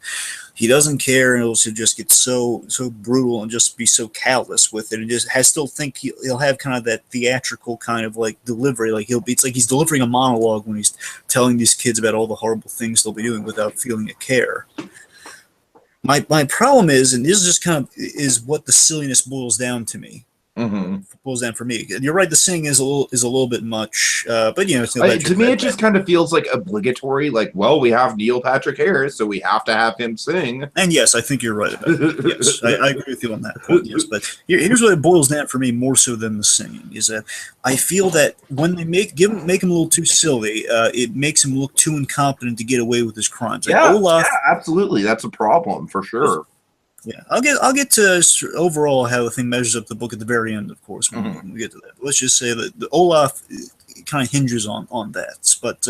care, and he'll just get so brutal and just be so callous with it, and just still think he'll have kind of that theatrical kind of like delivery, like it's like he's delivering a monologue when he's telling these kids about all the horrible things they'll be doing without feeling a care. My problem is, and this is just kind of is what the silliness boils down to me. Mm-hmm. Boils down for me. You're right. The singing is a little bit much, but it's to me, it just kind of feels like obligatory. Like, well, we have Neil Patrick Harris, so we have to have him sing. And yes, I think you're right about it. Yes, I agree with you on that point. Yes, but here's what it boils down for me more so than the singing is that I feel that when they make him a little too silly, it makes him look too incompetent to get away with his crimes. Like Olaf, absolutely, that's a problem for sure. Yeah, I'll get to overall how the thing measures up the book at the very end, of course, when we get to that. But let's just say that the Olaf kind of hinges on that. But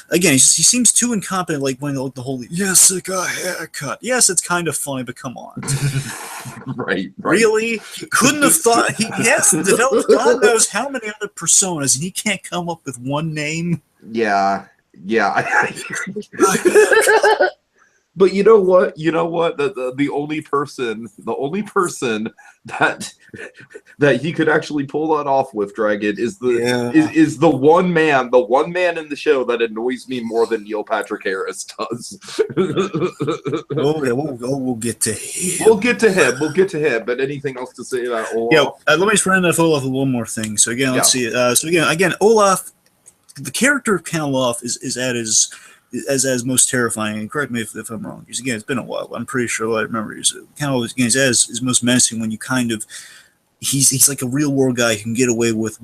again, he seems too incompetent, like when the whole, yes, I got a haircut. Yes, it's kind of funny, but come on. Right. Really? He couldn't have thought, he has developed God knows how many other personas, and he can't come up with one name? Yeah. But you know what? You know what? The only person, that that he could actually pull that off with, Dragon, is is the one man, in the show that annoys me more than Neil Patrick Harris does. We'll get to him. We'll get to him. But anything else to say about Olaf? Yeah, let me just round off Olaf with one more thing. So again, let's see. So again, Olaf, the character of Count Olaf is at his as most terrifying. And correct me if I'm wrong, because again, it's been a while. I'm pretty sure I remember. He's kind of again is most menacing when you kind of. He's like a real world guy who can get away with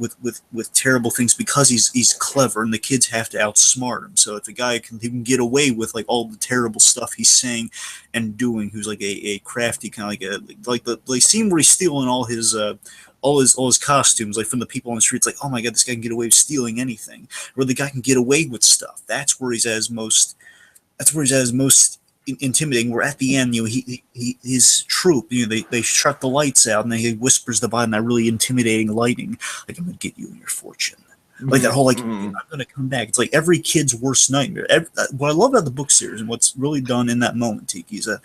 terrible things because he's clever, and the kids have to outsmart him. So if the guy can get away with like all the terrible stuff he's saying and doing, who's like a crafty kind of like the scene where he's stealing all his costumes, like from the people on the streets, like, oh my god, this guy can get away with stealing anything, or the guy can get away with stuff. That's where he's at his most. Intimidating. Where at the end, his troop, they shut the lights out, and then he whispers the bottom that really intimidating lighting, like, I'm gonna get you and your fortune, like that whole I'm gonna come back. It's like every kid's worst nightmare. What I love about the book series and what's really done in that moment, Tiki, is that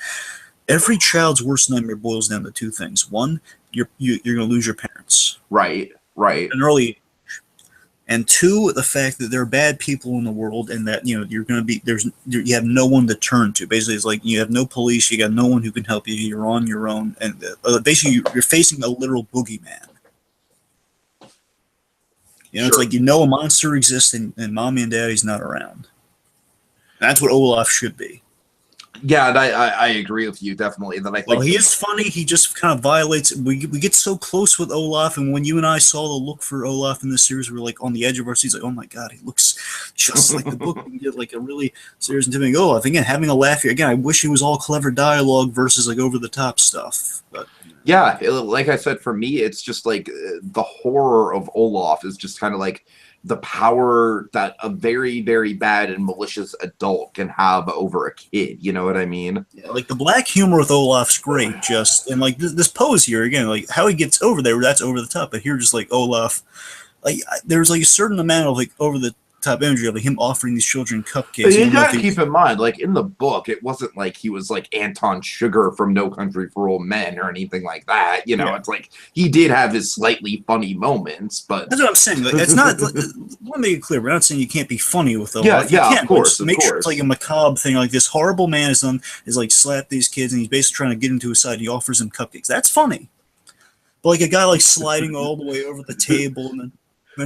every child's worst nightmare boils down to two things. One, you're gonna lose your parents, right, an early. And two, the fact that there are bad people in the world, and that you're going to be you have no one to turn to. Basically, it's like you have no police, you got no one who can help you. You're on your own, and basically you're facing a literal boogeyman. It's like a monster exists, and mommy and daddy's not around. That's what Olaf should be. Yeah, and I agree with you definitely. That I think he is funny. He just kind of violates. We get so close with Olaf, and when you and I saw the look for Olaf in this series, we were like on the edge of our seats, like, oh my god, he looks just like the book. We get like a really serious and intimidating Olaf. Again, having a laugh here. Again, I wish it was all clever dialogue versus like over the top stuff. But yeah, like I said, for me, it's just like the horror of Olaf is just kind of like the power that a very, very bad and malicious adult can have over a kid. You know what I mean? Yeah, like the black humor with Olaf's great, and like this pose here again, like how he gets over there, that's over the top. But here, just like Olaf, like there's like a certain amount of like over the top imagery of like him offering these children cupcakes. But you gotta keep in mind, like in the book, it wasn't like he was like Anton Sugar from No Country for Old Men or anything like that. It's like he did have his slightly funny moments, but that's what I'm saying. Like, it's not. Let me make it clear. We're not saying you can't be funny with them. Of course. Make sure it's like a macabre thing. Like this horrible man is like slapped these kids, and he's basically trying to get into his side. He offers them cupcakes. That's funny. But like a guy like sliding all the way over the table and then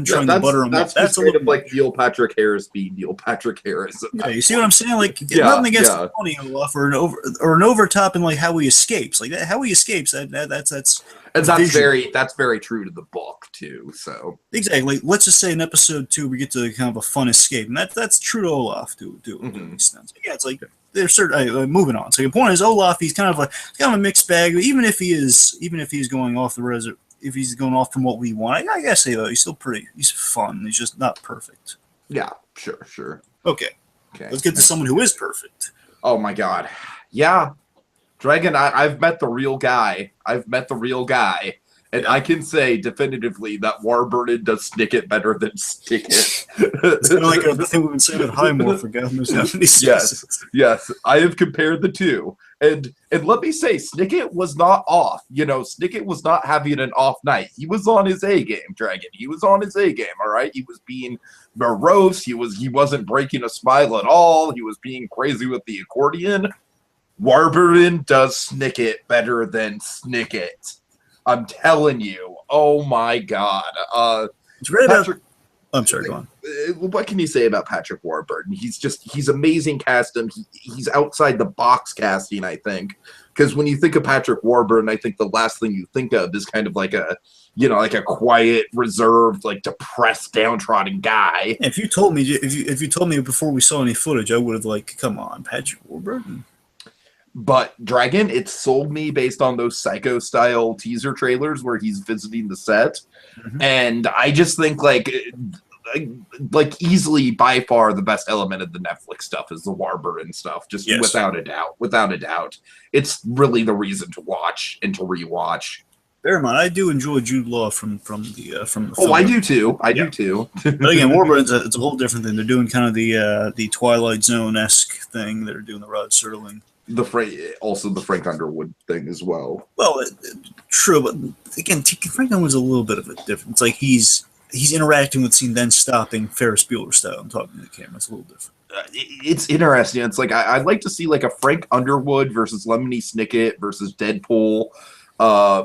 trying to butter him up. That's a little like Neil Patrick Harris being Neil Patrick Harris. Yeah, you see what I'm saying? Like nothing against the funny Olaf or an overtop in like how he escapes. Like that, how he escapes. That's very true to the book too. So exactly. Like, let's just say in episode 2 we get to kind of a fun escape, and that's true to Olaf to an extent. So yeah, it's like there's certain. Moving on. So the point is Olaf. He's kind of a mixed bag. Even if he's going off the reserve. If he's going off from what we want, I gotta say though, he's fun. He's just not perfect. Yeah, sure. Okay. Let's get to someone who is perfect. Oh my god. Yeah. Dragon, I've met the real guy. And I can say definitively that Warburton does Snickett better than Snickett. It's kind of like the thing we've been saying with Highmore for God knows how many seasons. Yes. I have compared the two. And let me say, Snickett was not off. Snickett was not having an off night. He was on his A game, Dragon. He was on his A game, all right? He was being morose. He wasn't breaking a smile at all. He was being crazy with the accordion. Warburton does Snickett better than Snickett. I'm telling you. Oh my god. It's right Patrick, I'm sorry, go on. What can you say about Patrick Warburton? He's amazing casting. He's outside the box casting, I think. Because when you think of Patrick Warburton, I think the last thing you think of is kind of like a quiet, reserved, like depressed, downtrodden guy. If you told me before we saw any footage, I would have like, come on, Patrick Warburton. But Dragon, it sold me based on those Psycho-style teaser trailers where he's visiting the set. Mm-hmm. And I just think like easily by far the best element of the Netflix stuff is the Warburton stuff. Just without a doubt. It's really the reason to watch and to rewatch. Bear in mind, I do enjoy Jude Law from the film. Oh, I do too. I do too. But again, Warburton's it's a whole different thing. They're doing kind of the Twilight Zone-esque thing. They're doing the Rod Serling. Also the Frank Underwood thing as well. Well, true, but again, Frank Underwood's a little bit of a difference. Like he's interacting with scene, then stopping Ferris Bueller style and talking to the camera. It's a little different. It's interesting. It's like I'd like to see like a Frank Underwood versus Lemony Snickett versus Deadpool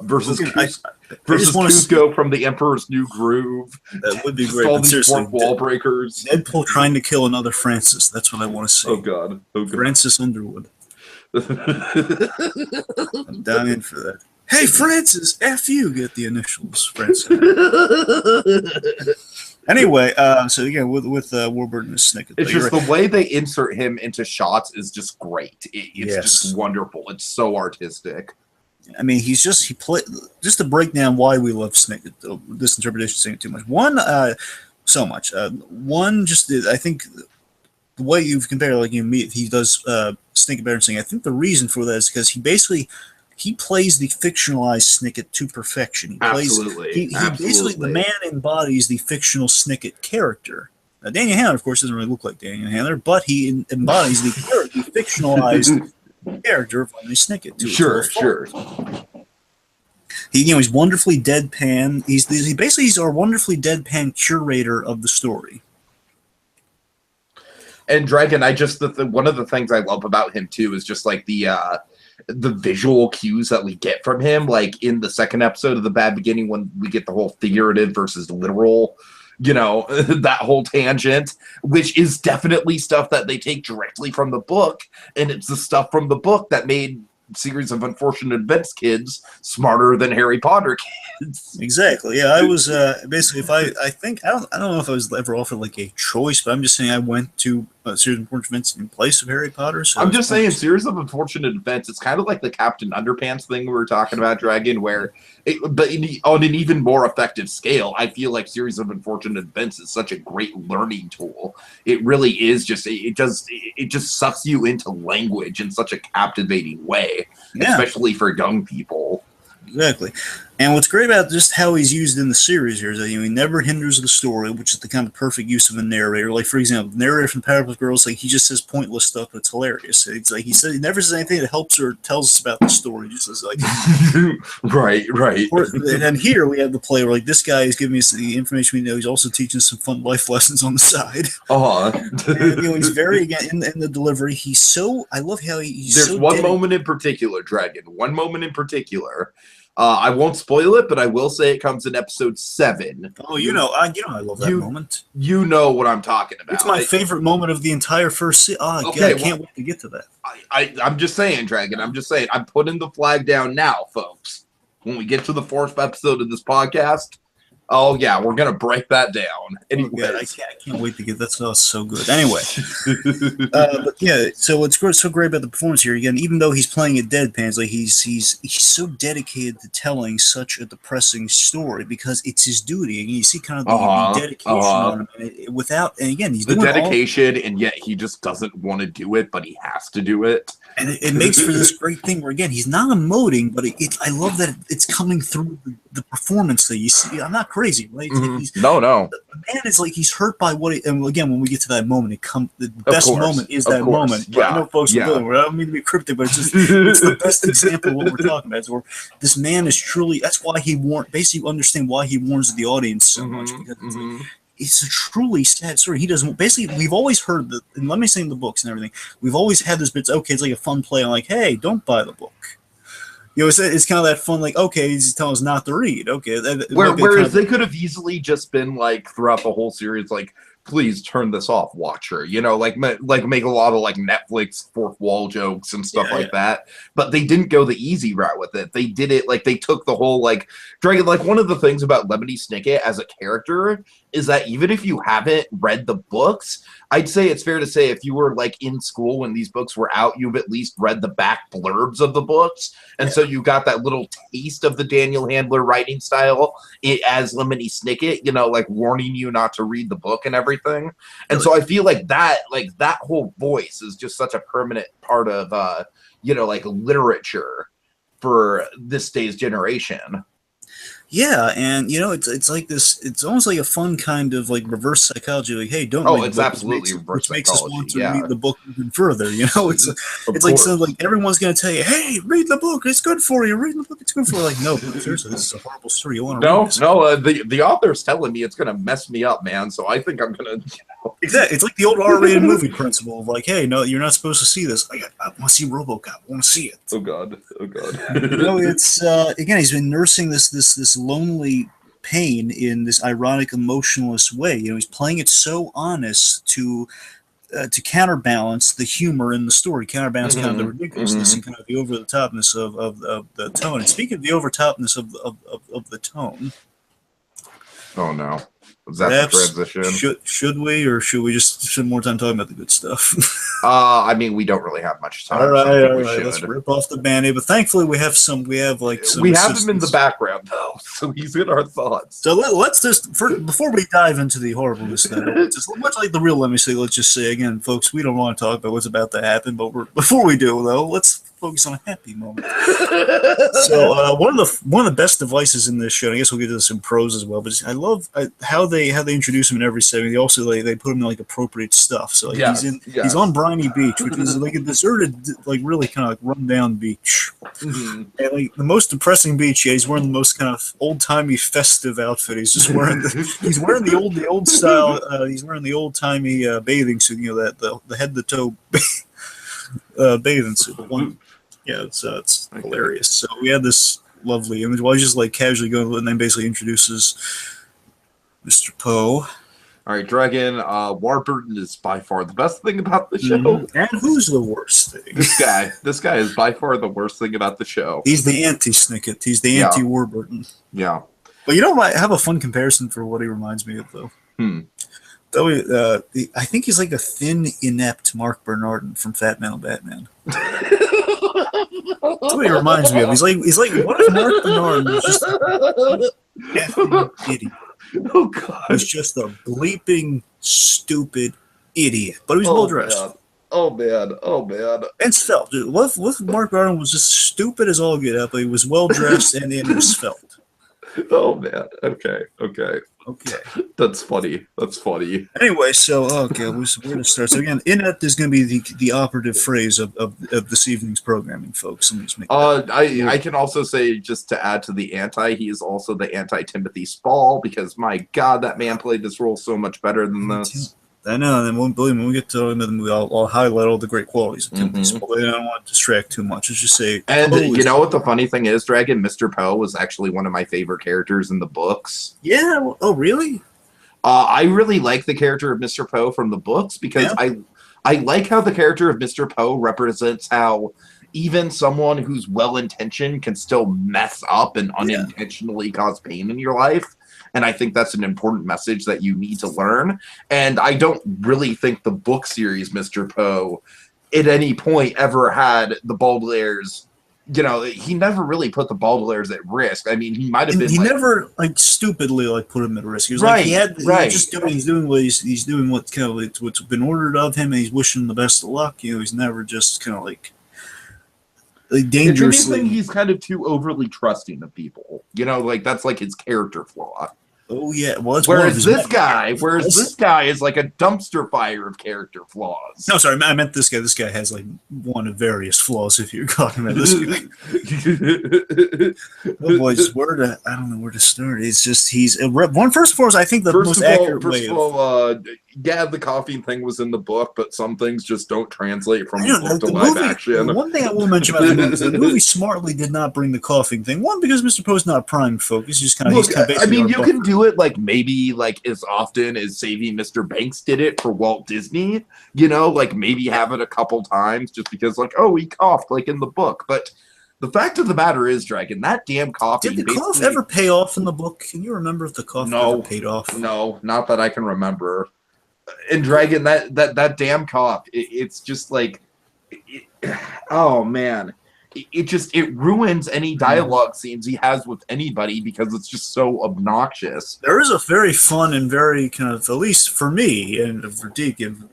versus Cusco from The Emperor's New Groove. That would be great. All these fourth wall breakers. Deadpool trying to kill another Francis. That's what I want to see. Oh God. Francis Underwood. I'm down in for that. Hey, Francis, F you, get the initials, Francis. Anyway, so again, with Warburton and Snickett. It's just the way they insert him into shots is just great. It's just wonderful. It's so artistic. I mean, he played just to break down why we love Snickett. This interpretation is saying too much. One, so much. One, just I think the way you've compared, like he does Snickett better than Snickett. I think the reason for that is because he plays the fictionalized Snickett to perfection. He Absolutely. Basically, the man embodies the fictional Snickett character. Now, Daniel Handler, of course, doesn't really look like Daniel Handler, but he embodies the fictionalized character of Lemony Snickett. Sure. He's wonderfully deadpan. He's our wonderfully deadpan curator of the story. And Dragon, one of the things I love about him too is just like the visual cues that we get from him, like in the second episode of The Bad Beginning when we get the whole figurative versus literal, that whole tangent, which is definitely stuff that they take directly from the book, and it's the stuff from the book that made Series of Unfortunate Events kids smarter than Harry Potter kids. Exactly. Yeah, I was basically I don't know if I was ever offered like a choice, but I'm just saying I went to Series of Unfortunate Events in place of Harry Potter. So I'm just saying Series of Unfortunate Events. It's kind of like the Captain Underpants thing we were talking about, Dragon, where on an even more effective scale, I feel like Series of Unfortunate Events is such a great learning tool. It really is it just sucks you into language in such a captivating way, especially for young people. Exactly. And what's great about just how he's used in the series here is that he never hinders the story, which is the kind of perfect use of a narrator. Like, for example, the narrator from Powerpuff Girls, like he just says pointless stuff, but it's hilarious. It's like he never says anything that helps or tells us about the story. He just says like right. And here we have the play where like this guy is giving us the information we know. He's also teaching some fun life lessons on the side. And, he's very in the delivery. I love how he's. There's one moment in particular, Dragon. One moment in particular. I won't spoil it, but I will say it comes in episode 7. Oh, I love that moment. You know what I'm talking about. It's my favorite moment of the entire first season. Oh, okay, God, I can't wait to get to that. I'm just saying, Dragon. I'm just saying. I'm putting the flag down now, folks. When we get to the 4th episode of this podcast, oh yeah, we're gonna break that down. Anyway, I can't wait to get that. That's so good. Anyway, but yeah, so what's so great about the performance here again, even though he's playing it deadpan, like he's so dedicated to telling such a depressing story because it's his duty, and you see kind of the dedication on him. And again, he's doing dedication, and yet he just doesn't want to do it, but he has to do it. And it makes for this great thing where again he's not emoting, but I love that it's coming through the performance that you see. I'm not crazy, right? Mm-hmm. No. The man is like he's hurt by what. And again, when we get to that moment, the best moment is that moment. Yeah. I know folks are doing. I don't mean to be cryptic, but it's the best example of what we're talking about. Is where this man is truly. That's why he basically you understand why he warns the audience so much because it's a truly sad story. He doesn't. Basically, we've always heard that, and let me say in the books and everything, we've always had this bits. Okay, it's like a fun play. I'm like, hey, don't buy the book. It's kind of that fun, like, okay, he's telling us not to read. Okay. Whereas they could have easily just been like throughout the whole series, like, please turn this off, watcher. Like make a lot of like Netflix fourth wall jokes and stuff like that. But they didn't go the easy route with it. They did it like they took the whole like Dragon. Like one of the things about Lemony Snickett as a character is that even if you haven't read the books, I'd say it's fair to say if you were like in school when these books were out, you've at least read the back blurbs of the books. And so you got that little taste of the Daniel Handler writing style as Lemony Snickett, like warning you not to read the book and everything. And so I feel like that whole voice is just such a permanent part of, like literature for this day's generation. Yeah, and it's like this. It's almost like a fun kind of like reverse psychology. Like, hey, don't Oh, read the it's book, absolutely reverse which makes us want psychology. to Yeah, read the book even further. It's of it's like so course. like everyone's gonna tell you, hey, read the book, it's good for you. Read the book, it's good for you. Like, no, seriously, this is a horrible story. You want to read No, this? no. The author's telling me it's gonna mess me up, man. So I think I'm gonna. Exactly. It's like the old R-rated movie principle of like, hey, no, you're not supposed to see this. I want to see RoboCop. I want to see it. Oh God. Oh God. It's again, he's been nursing this lonely pain in this ironic, emotionless way. He's playing it so honest to counterbalance the humor in the story, counterbalance kind of the ridiculousness and kind of the over the topness of the tone. And speaking of the over topness of the tone, Oh no. Is that the perhaps transition? should we, or should we just spend more time talking about the good stuff? I mean, we don't really have much time. All right, So I think all we right. Let's should. rip off the band-aid. But thankfully, we have some We have him in the assistance. background though, so he's in our thoughts. So let's just before we dive into the horribleness, then, just much like the real Lemony, let's just say again, folks, we don't want to talk about what's about to happen, but before we do, though, let's focus on a happy moment. So one of the best devices in this show, and I guess we'll get to this in prose as well, but I love how they introduce him in every segment. They also they put him in like appropriate stuff. So like he's on Briny Beach, which is like a deserted, like really kind of like run down beach. And like the most depressing beach, yeah, he's wearing the most kind of old timey festive outfit. He's just wearing the old style. He's wearing the old timey bathing suit. That the head to toe bathing suit. Yeah, it's hilarious. So we had this lovely image while he's just like casually going, and then basically introduces Mr. Poe. All right, Dragon. Warburton is by far the best thing about the show. And who's the worst thing? This guy. This guy is by far the worst thing about the show. He's the anti-Snickett. He's the anti-Warburton. Yeah. But I have a fun comparison for what he reminds me of, though. Though I think he's like a thin, inept Mark Bernardin from Fat Man and Batman. That's what he reminds me of. He's like what if Mark Bernardin was just a effing idiot? Oh God. He was just a bleeping stupid idiot, but he was well dressed. Oh man. And svelte. What Mark Bernardin was just stupid as all get up, but he was well dressed and he was svelte. Oh man. Okay. That's funny. Anyway, so we're going to start. So again, inept is going to be the operative phrase of this evening's programming, folks. Let me just make I can also say, just to add to the anti, he is also the anti-Timothy Spall, because my God, that man played this role so much better than this. I know, and then believe me, when we get to the movie, I'll highlight all the great qualities of Timothy Spall. I don't want to distract too much. Let's just say, and you know what the funny thing is, Dragon? Mr. Poe was actually one of my favorite characters in the books. Yeah. Well, oh, really? I really like the character of Mr. Poe from the books because I like how the character of Mr. Poe represents how even someone who's well-intentioned can still mess up and unintentionally cause pain in your life. And I think that's an important message that you need to learn. And I don't really think the book series, Mr. Poe, at any point ever had the Baudelaires. He never really put the Baudelaires at risk. I mean, he might have been. He never stupidly put him at risk. He was he's doing he's doing what kind of what's been ordered of him, and he's wishing him the best of luck. He's never just kind of like dangerously. If anything, he's kind of too overly trusting of people. That's like his character flaw. Oh yeah, well, whereas this guy is like a dumpster fire of character flaws. No, sorry, I meant this guy. This guy has like one of various flaws. If you're talking about this guy, oh boy, I don't know where to start. It's just he's one. First and foremost, I think the most accurate way. The coughing thing was in the book, but some things just don't translate from the book to live action. One thing I will mention about the movie is the movie smartly did not bring the coughing thing. One, because Mr. Poe's not prime focus. He's kind of. I mean, you can do it maybe as often as Saving Mr. Banks did it for Walt Disney. Maybe have it a couple times just because he coughed in the book. But the fact of the matter is, Dragon, that damn coughing. Did the cough ever pay off in the book? Can you remember if the cough ever paid off? No, not that I can remember. And Dragon, that damn cough, it's just oh man. It ruins any dialogue scenes he has with anybody because it's just so obnoxious. There is a very fun and very kind of, at least for me and for Deke and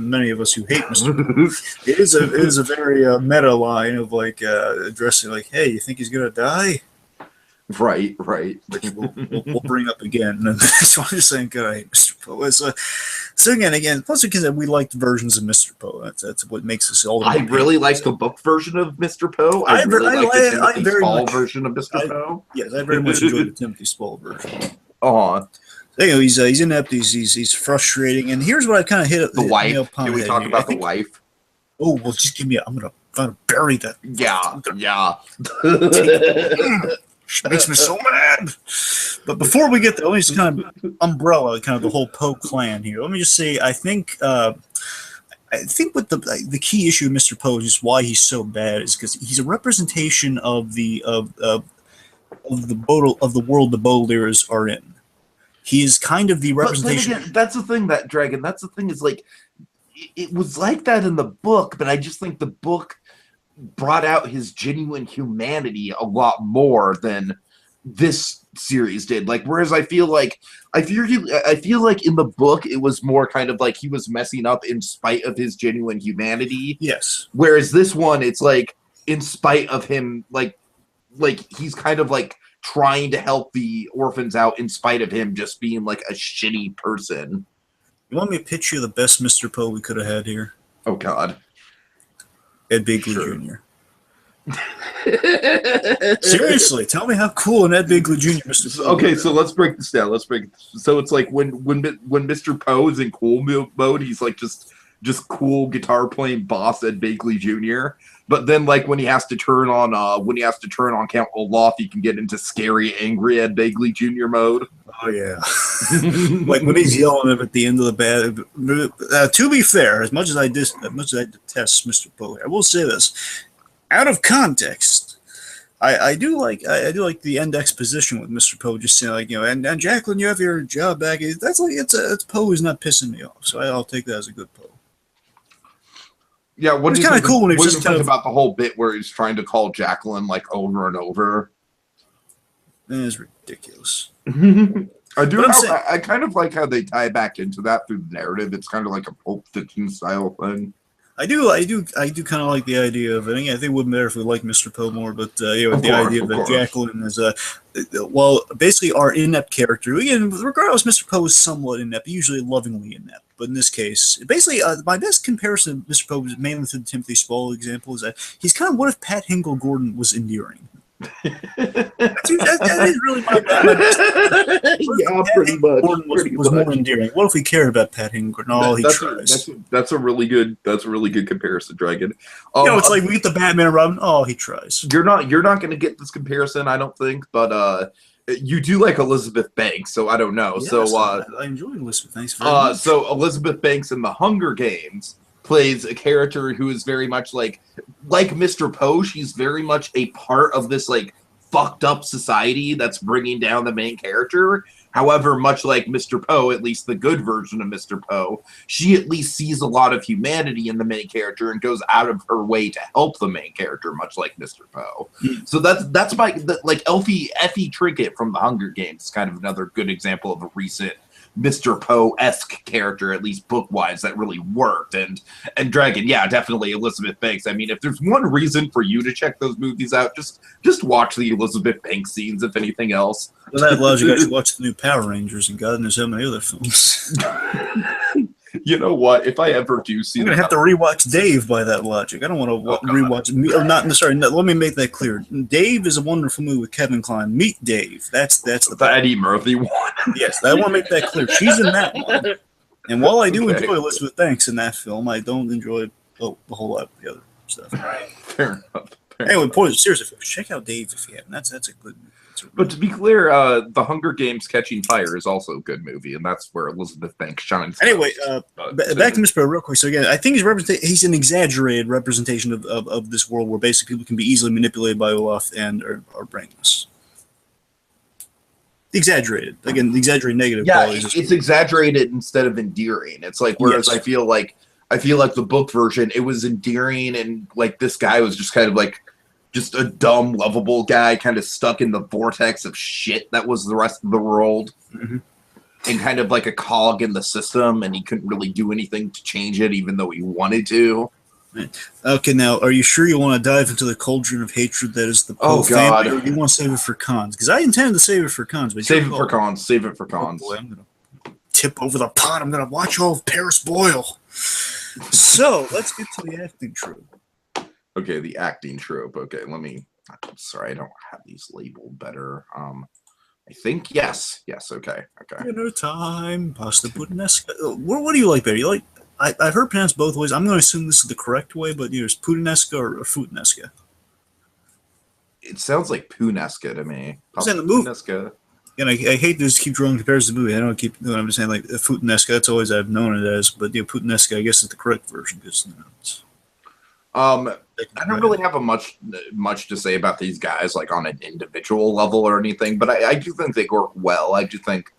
many of us who hate Mr. it is a very meta line of addressing hey, you think he's gonna die? Right. which we'll bring up again. And so I'm just saying, good, I hate Mr. Poe. So again, plus because we liked versions of Mr. Poe. That's what makes us all. I really like the book version of Mr. Poe. I really like the Timothy Spall version of Mr. Poe. Yes, I very much enjoyed the Timothy Spall version. Oh, he's inept. He's frustrating. And here's what I kind of hit the wife. Can we talk about the wife? Oh well, just give me. I'm gonna bury that. Yeah. Makes me so mad. But before we get there, let me just kind of umbrella kind of the whole Poe clan here. Let me just say, I think what the key issue of Mr. Poe is just why he's so bad is because he's a representation of the world the Baudelaires are in. He is kind of the representation. But again, that's the thing, that Dragon. That's the thing is like it was like that in the book, but I just think the book brought out his genuine humanity a lot more than this series did. Like, whereas I feel like in the book it was more kind of like he was messing up in spite of his genuine humanity. Yes. Whereas this one, it's like in spite of him, like he's kind of like trying to help the orphans out in spite of him just being like a shitty person. You want me to pitch you the best Mr. Poe we could have had here? Oh God. Ed Begley Jr. Seriously, tell me how cool an Ed Begley Jr. Mr. Poe. Okay, so let's break this down. So it's like when Mr. Poe is in cool mode, he's like just cool guitar playing boss Ed Begley Jr. But then like when he has to turn on Count Olaf, he can get into scary, angry Ed Begley Jr. mode. Oh yeah, like when he's yelling at the end of the bad. To be fair, as much as I detest Mr. Poe, I will say this: out of context, I do like the end exposition with Mr. Poe just saying like, and Jacqueline, you have your job back. That's like it's Poe who's not pissing me off, so I'll take that as a good Poe. Yeah, what it's kind of cool when he's just think about the whole bit where he's trying to call Jacqueline like over and over. It is ridiculous. I kind of like how they tie back into that through the narrative. It's kind of like a Pulp Fiction style thing. I do kind of like the idea of it. I think it wouldn't matter if we like Mr. Poe more, but idea that Jacqueline is basically our inept character. Again, regardless, Mr. Poe is somewhat inept, usually lovingly inept. But in this case, basically, my best comparison of Mr. Poe, mainly to the Timothy Spall example, is that he's kind of what if Pat Hingle Gordon was endearing. that is really my best. Yeah, pretty much. Gordon was more endearing. What if we cared about Pat Hingle Gordon? Oh, he tries. That's a really good comparison, Dragon. It's like we get the Batman and Robin. Oh, he tries. You're not going to get this comparison, I don't think, but you do like Elizabeth Banks, so I don't know. Yes, so I enjoy Elizabeth Banks very much. So Elizabeth Banks in The Hunger Games plays a character who is very much like Mr. Poe. She's very much a part of this like fucked up society that's bringing down the main character. However, much like Mr. Poe, at least the good version of Mr. Poe, she at least sees a lot of humanity in the main character and goes out of her way to help the main character, much like Mr. Poe. So that's like Effie Trinket from The Hunger Games is kind of another good example of a recent Mr. Poe-esque character, at least book-wise, that really worked. And Dragon, yeah, definitely Elizabeth Banks. I mean, if there's one reason for you to check those movies out, just watch the Elizabeth Banks scenes, if anything else. Well, that allows you guys to watch the new Power Rangers and God knows how many other films. You know what? If I ever do see, I'm gonna have to rewatch Dave by that logic. I don't want to rewatch. Let me make that clear. Dave is a wonderful movie with Kevin Kline. Meet Dave. That's the Eddie Murphy one. Yes, I want to make that clear. She's in that one. And while I do enjoy Elizabeth Banks in that film, I don't enjoy the whole lot of the other stuff. Fair enough. Anyway, seriously, folks, check out Dave if you haven't. That's a good movie. But to be clear, The Hunger Games Catching Fire is also a good movie, and that's where Elizabeth Banks shines. Anyway, back to Mr. Poe real quick. So again, I think he's an exaggerated representation of this world where basically people can be easily manipulated by Olaf and are brainless. Exaggerated. Again, the exaggerated negative qualities. It's exaggerated instead of endearing. It's like, whereas I feel like the book version, it was endearing, and like this guy was just kind of like just a dumb, lovable guy kind of stuck in the vortex of shit that was the rest of the world. Mm-hmm. And kind of like a cog in the system, and he couldn't really do anything to change it, even though he wanted to. Okay, now, are you sure you want to dive into the cauldron of hatred that is the Poe family, or do you want to save it for cons? Because I intend to save it for cons. But Save it for cons. Save it for cons. Oh boy, I'm going to tip over the pot. I'm going to watch all of Paris boil. So, let's get to the acting trope. Okay, the acting trope. Okay, let me... Sorry, I don't have these labeled better. I think, yes. Yes, okay. Dinner time, pasta puttanesca. What do you like better? You like... I've heard pronounced both ways. I'm going to assume this is the correct way, but either it's puttanesca or futtanesca. It sounds like punesca to me. It's in the movie. Punesca. And I hate to just keep drawing comparisons to the movie. I don't keep doing. I'm just saying like futtanesca. That's always I've known it as, but puttanesca I guess is the correct version because it's. I don't really have much to say about these guys like on an individual level or anything, but I do think they work well. I do think.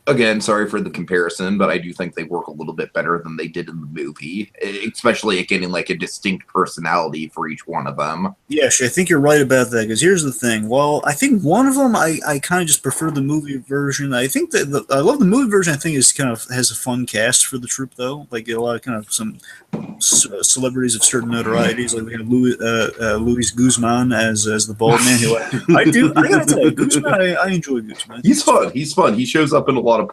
Again, sorry for the comparison, but I do think they work a little bit better than they did in the movie, especially at getting like a distinct personality for each one of them. Yeah, I think you're right about that, because here's the thing. Well, I think one of them, I kind of just prefer the movie version. I think that I love the movie version. I think it's kind of has a fun cast for the troupe, though. Like, a lot of kind of some celebrities of certain notorieties. Like, we have Luis Guzman as the bald man. I gotta tell you, Guzman, I enjoy Guzman. He's fun. He shows up in a lot of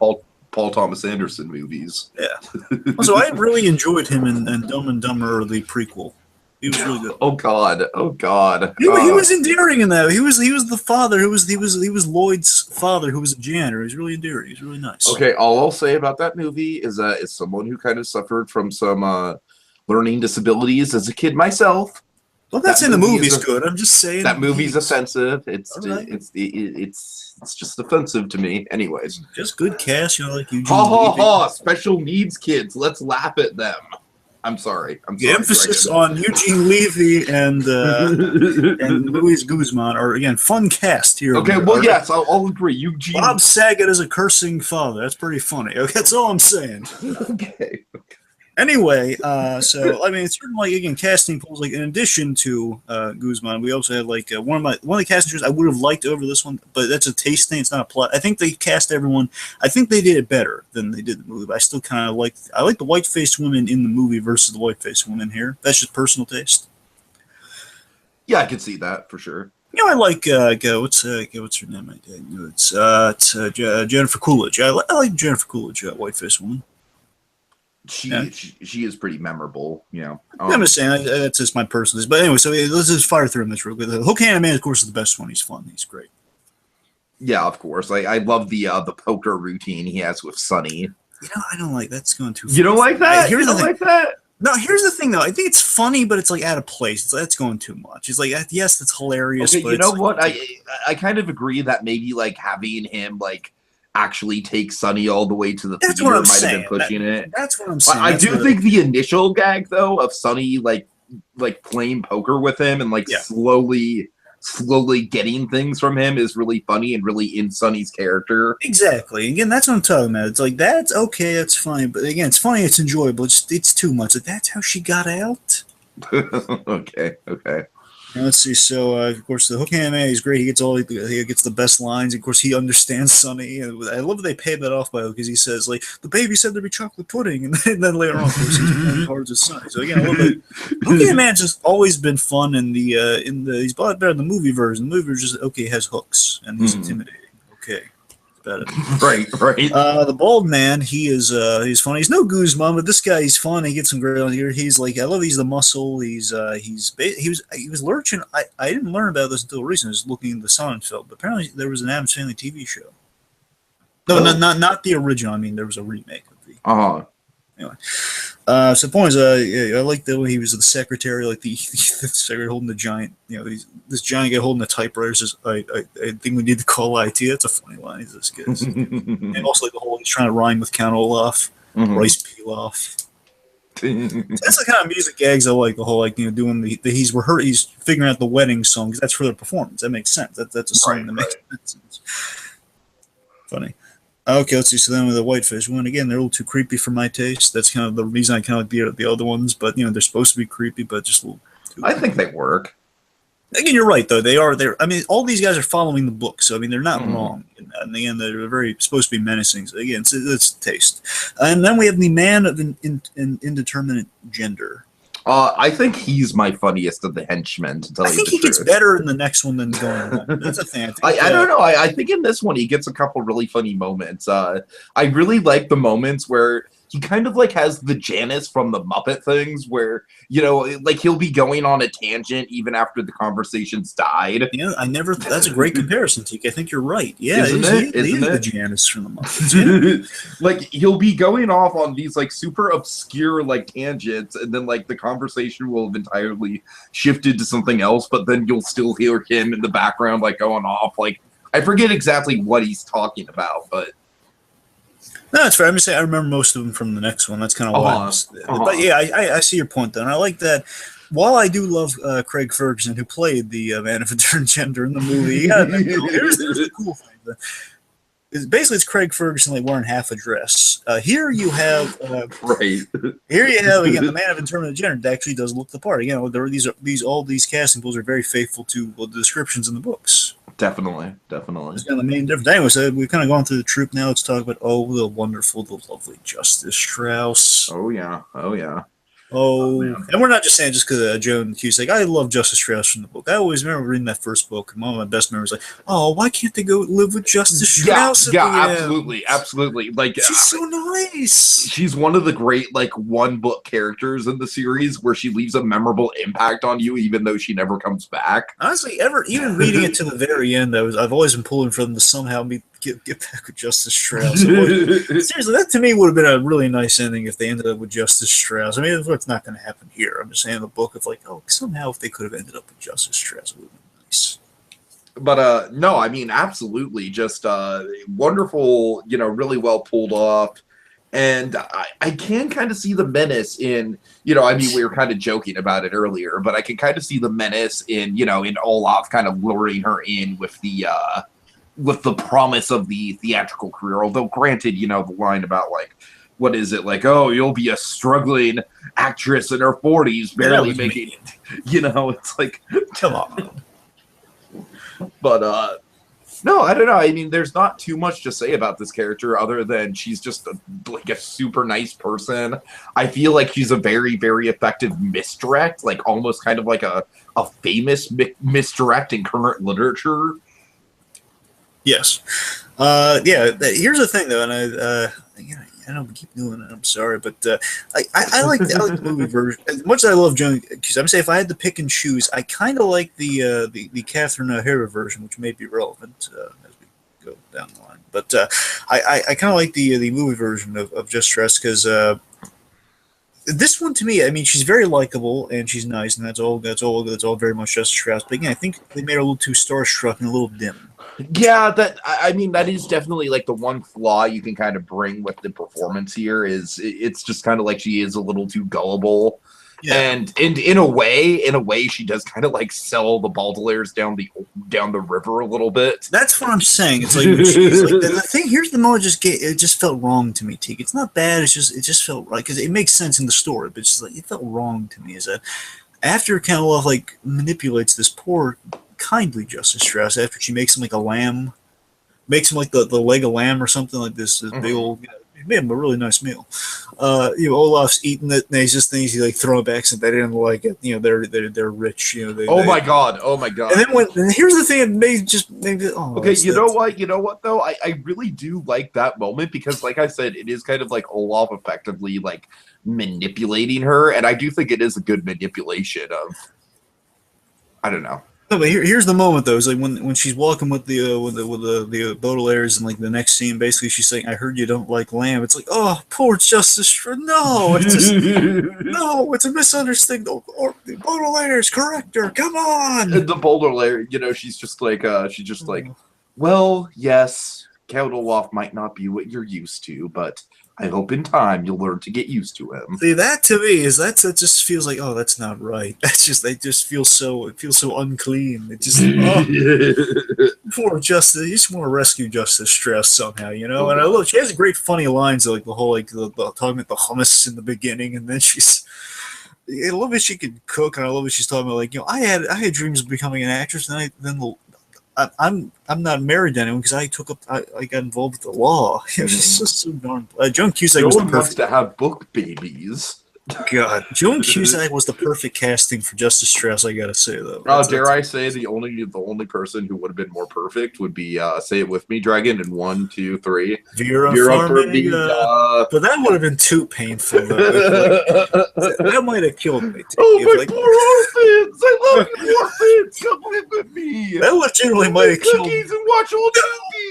Paul Thomas Anderson movies. Yeah. Also, I really enjoyed him in Dumb and Dumber, the prequel. He was really good. Oh God. He was endearing in that. He was the father. He was Lloyd's father, who was a janitor. He was really endearing. He was really nice. Okay, all I'll say about that movie is as someone who kind of suffered from some learning disabilities as a kid myself. Well, that's in the movie's good. I'm just saying that movie's offensive. It's right. it's just offensive to me. Anyways, just good cast, like Eugene. Ha! Special needs kids. Let's laugh at them. I'm sorry. The emphasis on Eugene Levy and Luis Guzman are again fun cast here. Okay, well, yes, I'll agree. Eugene Bob Saget is a cursing father. That's pretty funny. Okay, that's all I'm saying. Okay. Anyway, so I mean, it's sort of like again casting pools. Like in addition to Guzman, we also had like one of the casting I would have liked over this one, but that's a taste thing. It's not a plot. I think they cast everyone. I think they did it better than they did the movie. But I still kind of like the white-faced women in the movie versus the white-faced women here. That's just personal taste. Yeah, I can see that for sure. I like what's her name? It's Jennifer Coolidge. I like Jennifer Coolidge, white-faced woman. She is pretty memorable, I'm just saying that's just my personal taste. But anyway, so let's just fire through this real quick. The Hook-handed Man, of course, is the best one. He's fun. He's great. Yeah, of course. I love the poker routine he has with Sonny. I don't like that's going too far. You don't like that? You don't like that? No, here's the thing, though. I think it's funny, but it's like out of place. That's going too much. It's like, yes, that's hilarious. Okay, but you know what? I kind of agree that maybe like having him like actually take Sonny all the way to the theater might have been pushing it. That's what I'm saying. I do think the initial gag though of Sonny like playing poker with him and slowly getting things from him is really funny and really in Sonny's character. Exactly. Again, that's what I'm talking about. It's like that's okay, that's fine, but again, it's funny, it's enjoyable. It's too much. Like that's how she got out. Okay. And let's see. So, of course, the Hook-handed Man is great. He gets the best lines. Of course, he understands Sonny. I love that they pay that off by because he says like the baby said there'd be chocolate pudding, and then later on, of course, he's playing cards with Sonny. So again, I love it. Hook-handed Man's just always been fun in the he's a lot better in the movie version. The movie version just okay has hooks and he's intimidating. Okay. Right. The bald man, he's funny. He's no Guzman, but this guy, he's fun. He gets some great on here. He's like, I love. He's the muscle. He was lurching. I didn't learn about this until recently. I was looking into the Sonnenfeld, but apparently there was an Addams Family TV show. No, not the original. I mean, there was a remake of the. Anyway, so the point is, I like the way he was the secretary, like the secretary holding the giant, this giant guy holding the typewriter says, I think we need to call IT. That's a funny line. He's this good. And also like the whole, he's trying to rhyme with Count Olaf, Rice Pilaf. That's the kind of music gags I like. The whole doing he's figuring out the wedding song because that's for the performance. That makes sense. That's a song that makes sense. Funny. Okay, let's see. So then with the Whitefish one, again, they're a little too creepy for my taste. That's kind of the reason I kind of like the other ones. But they're supposed to be creepy, but just a little. I think they work. Again, you're right though. They are. I mean, all these guys are following the book, so I mean, they're not wrong. And again, they're very supposed to be menacing. So again, it's taste. And then we have the man of indeterminate gender. I think he's my funniest of the henchmen, to tell I you think the he gets truth. better in the next one than going on. That's a thing. I don't know. I think in this one he gets a couple really funny moments. I really like the moments where he kind of like has the Janice from the Muppet things, where like he'll be going on a tangent even after the conversation's died. Yeah, I never. That's a great comparison, Tiki. I think you're right. Yeah, Isn't he it? Isn't is the it? Janice from the Muppets. Yeah. Like he'll be going off on these like super obscure like tangents, and then like the conversation will have entirely shifted to something else, but then you'll still hear him in the background like going off. Like I forget exactly what he's talking about, but No, that's fair. I'm just saying I remember most of them from the next one. That's kind of why. But yeah, I see your point though, and I like that. While I do love Craig Ferguson, who played the man of a certain gender in the movie, here's the cool thing. Basically, it's Craig Ferguson like wearing half a dress. Here you have right. Here you have again the man of indeterminate gender that actually does look the part. Again, there are all these casting pools are very faithful to the descriptions in the books. Definitely. It's kind of the main difference. Anyway, we've kind of gone through the troop now. Let's talk about the wonderful, the lovely Justice Strauss. Oh yeah. And we're not just saying just because Joan Cusack. I love Justice Strauss from the book. I always remember reading that first book, and one of my best memories was like, oh, why can't they go live with Justice Strauss? Absolutely. Like she's so nice. She's one of the great like one book characters in the series where she leaves a memorable impact on you, even though she never comes back. Honestly, even reading it to the very end, I've always been pulling for them to somehow get back with Justice Strauss. Seriously, that to me would have been a really nice ending if they ended up with Justice Strauss. I mean, it's not going to happen here. I'm just saying the book of like, oh, somehow if they could have ended up with Justice Strauss, it would have been nice. But no, I mean, absolutely, just wonderful. Really well pulled off. And I can kind of see the menace in, I mean, we were kind of joking about it earlier, but I can kind of see the menace in, in Olaf kind of luring her in with the promise of the theatrical career. Although granted, the line about like, what is it? Like, oh, you'll be a struggling actress in her 40s, barely making it. It's like, come on. But no, I don't know. I mean, there's not too much to say about this character other than she's just like a super nice person. I feel like she's a very, very effective misdirect, like almost kind of like a famous misdirect in current literature. Yes. Here's the thing, though, and I know we keep doing it. I'm sorry, but I like the movie version as much as I love Joan. Because I'm saying if I had to pick and choose, I kind of like the Catherine O'Hara version, which may be relevant as we go down the line. But I kind of like the movie version of Just Stress because this one to me, I mean, she's very likable and she's nice, and that's all very much Just Strauss. But again, I think they made her a little too starstruck and a little dim. Yeah, I mean that is definitely like the one flaw you can kind of bring with the performance here is it's just kind of like she is a little too gullible. Yeah. And in a way she does kind of like sell the Baudelaires down the river a little bit. That's what I'm saying. It's like, the thing here's the moment it just felt wrong to me, Teak. It's not bad, it just felt right because it makes sense in the story, but it's just like it felt wrong to me. Is that after kind of like manipulates this poor kindly Justice Strauss after she makes him like a lamb, makes him like the leg of lamb or something like this big old. It made him a really nice meal. Olaf's eating it, and he's just thinks he like throwing back and they didn't like it. They're rich. My god. And then here's the thing, it made okay. You know what though? I really do like that moment because, like I said, it is kind of like Olaf effectively like manipulating her, and I do think it is a good manipulation of. I don't know. No, but here's the moment though. It's like when she's walking with the Baudelaires, and like the next scene, basically she's saying, "I heard you don't like lamb." It's like, oh, poor Justice. No, it's just no, it's a misunderstanding. Or the Baudelaires, correct her. Come on. And the Baudelaire, she's just like, well, yes, Count Olaf might not be what you're used to, but I hope in time you'll learn to get used to him. See, that to me that just feels like, oh, that's not right. It just feels so unclean. It just poor Justice. You just want to rescue Justice Strauss somehow, And I love she has great funny lines like the whole like the talking about the hummus in the beginning, and then I love it. She can cook, and I love it. She's talking about like I had dreams of becoming an actress, and I'm not married to anyone because I got involved with the law. It's just so darn. Joan Cusack was the perfect. Wants to have book babies. God, Joan Cusack was the perfect casting for Justice Strauss. I gotta say though. Dare I say the only person who would have been more perfect would be say it with me, Dragon, in 1, 2, 3. Vera Farmiga. But that would have been too painful. Though. That might have killed me. Oh my poor orphans! I love you, orphans. Come live with me. That legitimately might have killed me. Cookies and watch old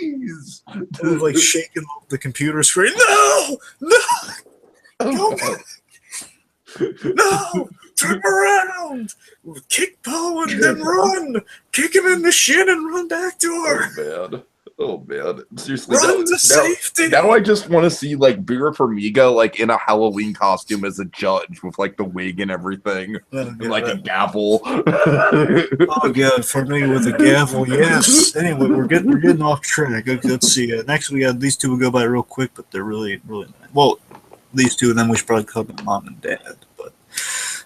movies. Like shaking the computer screen. No, no, go back. No, turn around. Kick Poe and then run. Kick him in the shin and run back to her. Oh man. Seriously. Run to safety. Now I just want to see like Vera Farmiga like in a Halloween costume as a judge with like the wig and everything. And like a gavel. Oh god, Farmiga with a gavel, yes. Anyway, we're getting off track. Okay, let's see. Next we got these two will go by real quick, but they're really nice. Well, these two, and then we should probably call them mom and dad. But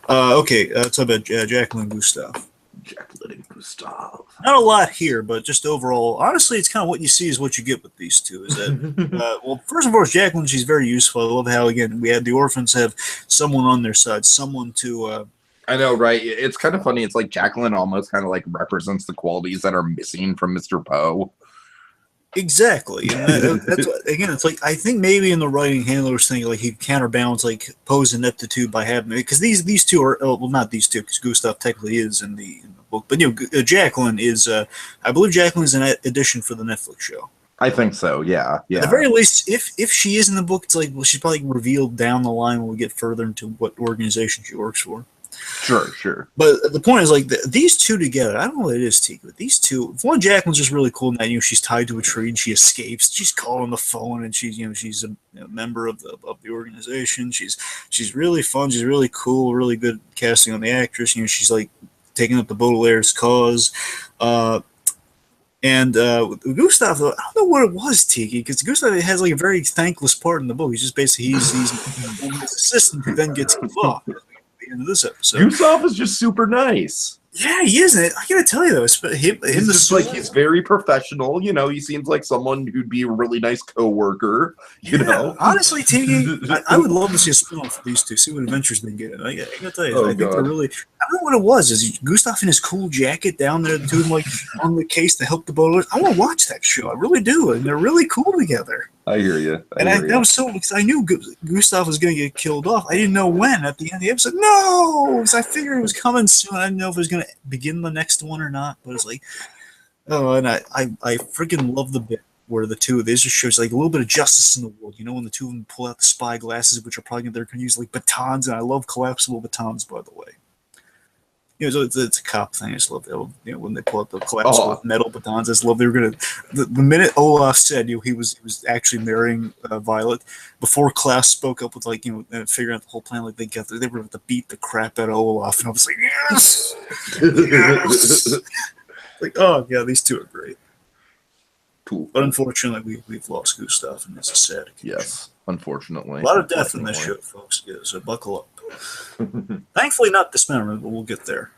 okay, let's talk about Jacqueline and Gustav. Jacqueline and Gustav. Not a lot here, but just overall, honestly, it's kind of what you see is what you get with these two. Is that well, first and foremost, Jacqueline, she's very useful. I love how again we had the orphans have someone on their side, someone to. I know, right? It's kind of funny. It's like Jacqueline almost kind of like represents the qualities that are missing from Mr. Poe. Exactly. And that's again, it's like I think maybe in the writing, Handler's thinking like he counterbalance like Poe's ineptitude by having because these two are well not these two because Gustav technically is in the book, but you know Jacqueline is I believe Jacqueline is an addition for the Netflix show. I think so. Yeah. At the very least, if she is in the book, it's like well she's probably revealed down the line when we get further into what organization she works for. Sure. But the point is, like, these two together, I don't know what it is, Tiki, but these two, one, Jacqueline's just really cool in that, you know, she's tied to a tree and she escapes. She's called on the phone and she's, you know, she's a member of the organization. She's really fun. She's really cool, really good casting on the actress. You know, she's, like, taking up the Baudelaire's cause. And Gustav, though, I don't know what it was, Tiki, because Gustav has, like, a very thankless part in the book. He's just basically, he's his assistant who then gets killed off. Into this episode. Gustav is just super nice. Yeah, he is. I gotta tell you though, he's just like he's very professional. You know, he seems like someone who'd be a really nice coworker. You know, honestly, Tiki, I would love to see a spin-off of these two. See what adventures they get. I gotta tell you, I think they're really. I don't know what it was. Is Gustav in his cool jacket down there doing like on the case to help the boaters? I want to watch that show. I really do, and they're really cool together. I hear you. That was so because I knew Gustav was going to get killed off. I didn't know when at the end of the episode. No, because I figured it was coming soon. I didn't know if it was going to begin the next one or not. But it's like, oh, and I freaking love the bit where the two of these just shows like a little bit of justice in the world. You know, when the two of them pull out the spy glasses, which are probably they're going to use like batons, and I love collapsible batons, by the way. You know, it's a cop thing. I just love that. You know, when they pull out the collapsible metal batons, I just love they were gonna. The minute Olaf said, you know, he was actually marrying Violet, before Klaus spoke up with like you know figuring out the whole plan, like they were going to beat the crap out of Olaf, and I was like, yes, yes. Like oh yeah, these two are great. Cool. But unfortunately, we've lost Gustav, and it's a sad occasion. Yes, unfortunately. A lot of death in this show, folks. Yeah, so buckle up. Thankfully, not this memory, but we'll get there.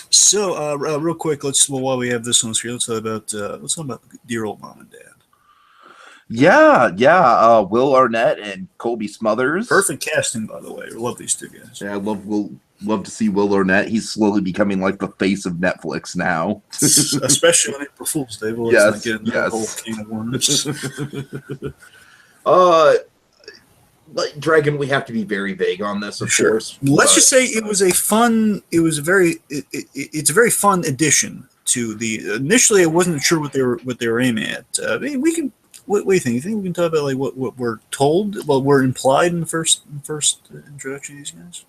So, real quick, while we have this on the screen, let's talk about dear old mom and dad. Yeah. Will Arnett and Colby Smothers. Perfect casting, by the way. I love these two guys. Yeah, I love to see Will Arnett. He's slowly becoming like the face of Netflix now. Especially on April Fool's Day. Well, let's not get into the whole can of worms. Like Dragon, we have to be very vague on this, of course. Let's just say it's a very fun addition to the. Initially, I wasn't sure what they were aiming at. We can. What do you think? You think we can talk about like what we're told, what we're implied in the first introduction of these guys?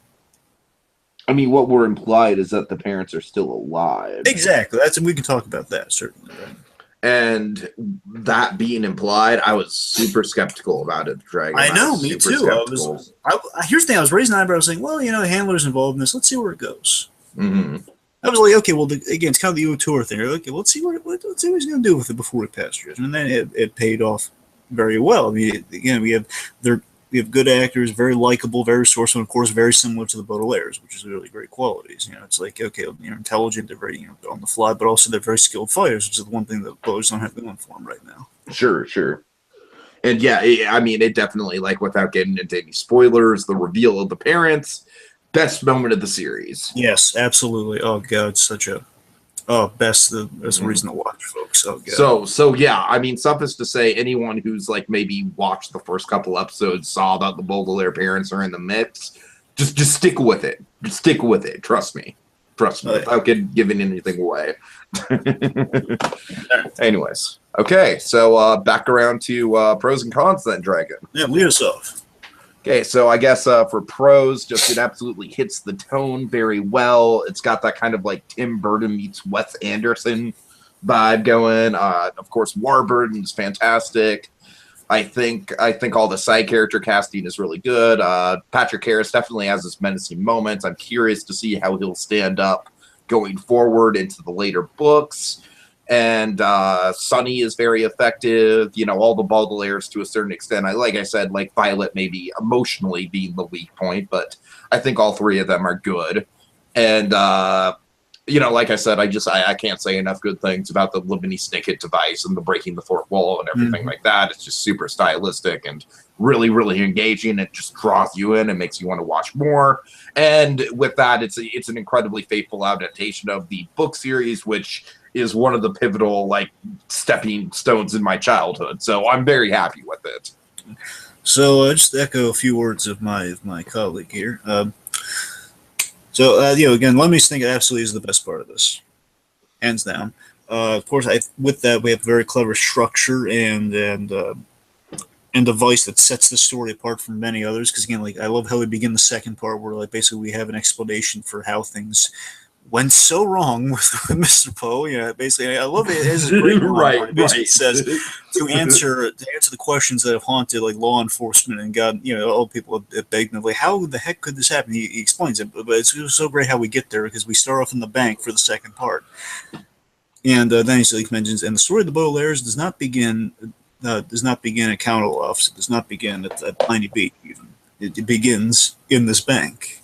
I mean, what we're implied is that the parents are still alive. Exactly. We can talk about that certainly. Right? And that being implied, I was super skeptical about it, Dragon. I know, me too. Here's the thing: I was raising an eyebrow, saying, "Well, you know, the handler's involved in this. Let's see where it goes." Mm-hmm. I was like, "Okay, well, again, it's kind of the auteur thing. Okay, let's see what he's going to do with it before we pass judgment." And then it paid off very well. I mean, again, we have good actors, very likable, very resourceful, and of course, very similar to the Baudelaires, which is really great qualities. You know, it's like okay, you're intelligent, they're very on the fly, but also they're very skilled fighters, which is the one thing that Baudelaires don't have going for them right now. Sure. And yeah, I mean, it definitely, like, without getting into any spoilers, the reveal of the parents, best moment of the series. Yes, absolutely. Oh god, such a best reason to watch, folks. Oh god. So yeah, I mean, suffice to say, anyone who's like maybe watched the first couple episodes saw that the Baudelaire parents are in the mix. Just stick with it. Just stick with it. Trust me. Trust me. Without giving anything away. Anyways, okay. So back around to pros and cons then, Dragon. Yeah, lead us off. Okay, so I guess for pros, just it absolutely hits the tone very well. It's got that kind of like Tim Burton meets Wes Anderson vibe going. Of course, Warburton is fantastic. I think all the side character casting is really good. Patrick Harris definitely has his menacing moments. I'm curious to see how he'll stand up going forward into the later books. And Sonny is very effective. You know, all the Baudelaires to a certain extent. Like I said, like Violet maybe emotionally being the weak point, but I think all three of them are good. And you know, like I said, I can't say enough good things about the Lemony Snickett device and the breaking the fourth wall and everything like that. It's just super stylistic and really, really engaging. It just draws you in and makes you want to watch more. And with that, it's an incredibly faithful adaptation of the book series, which is one of the pivotal like stepping stones in my childhood. So I'm very happy with it. So just echo a few words of my colleague here. So you know, again, Lemony Snickett absolutely is the best part of this, hands down. Of course, with that we have very clever structure and device that sets the story apart from many others. Because again, like I love how we begin the second part where like basically we have an explanation for how things went so wrong with Mr. Poe. You know, basically, I love it. It has a great line where it basically says to answer the questions that have haunted like law enforcement and God, you know, all people have begged him, like, how the heck could this happen? He explains it, but it's so great how we get there because we start off in the bank for the second part, and then he mentions, and the story of the Baudelaires does not begin at Count Olaf's. It does not begin at Piney Beach. Even it begins in this bank.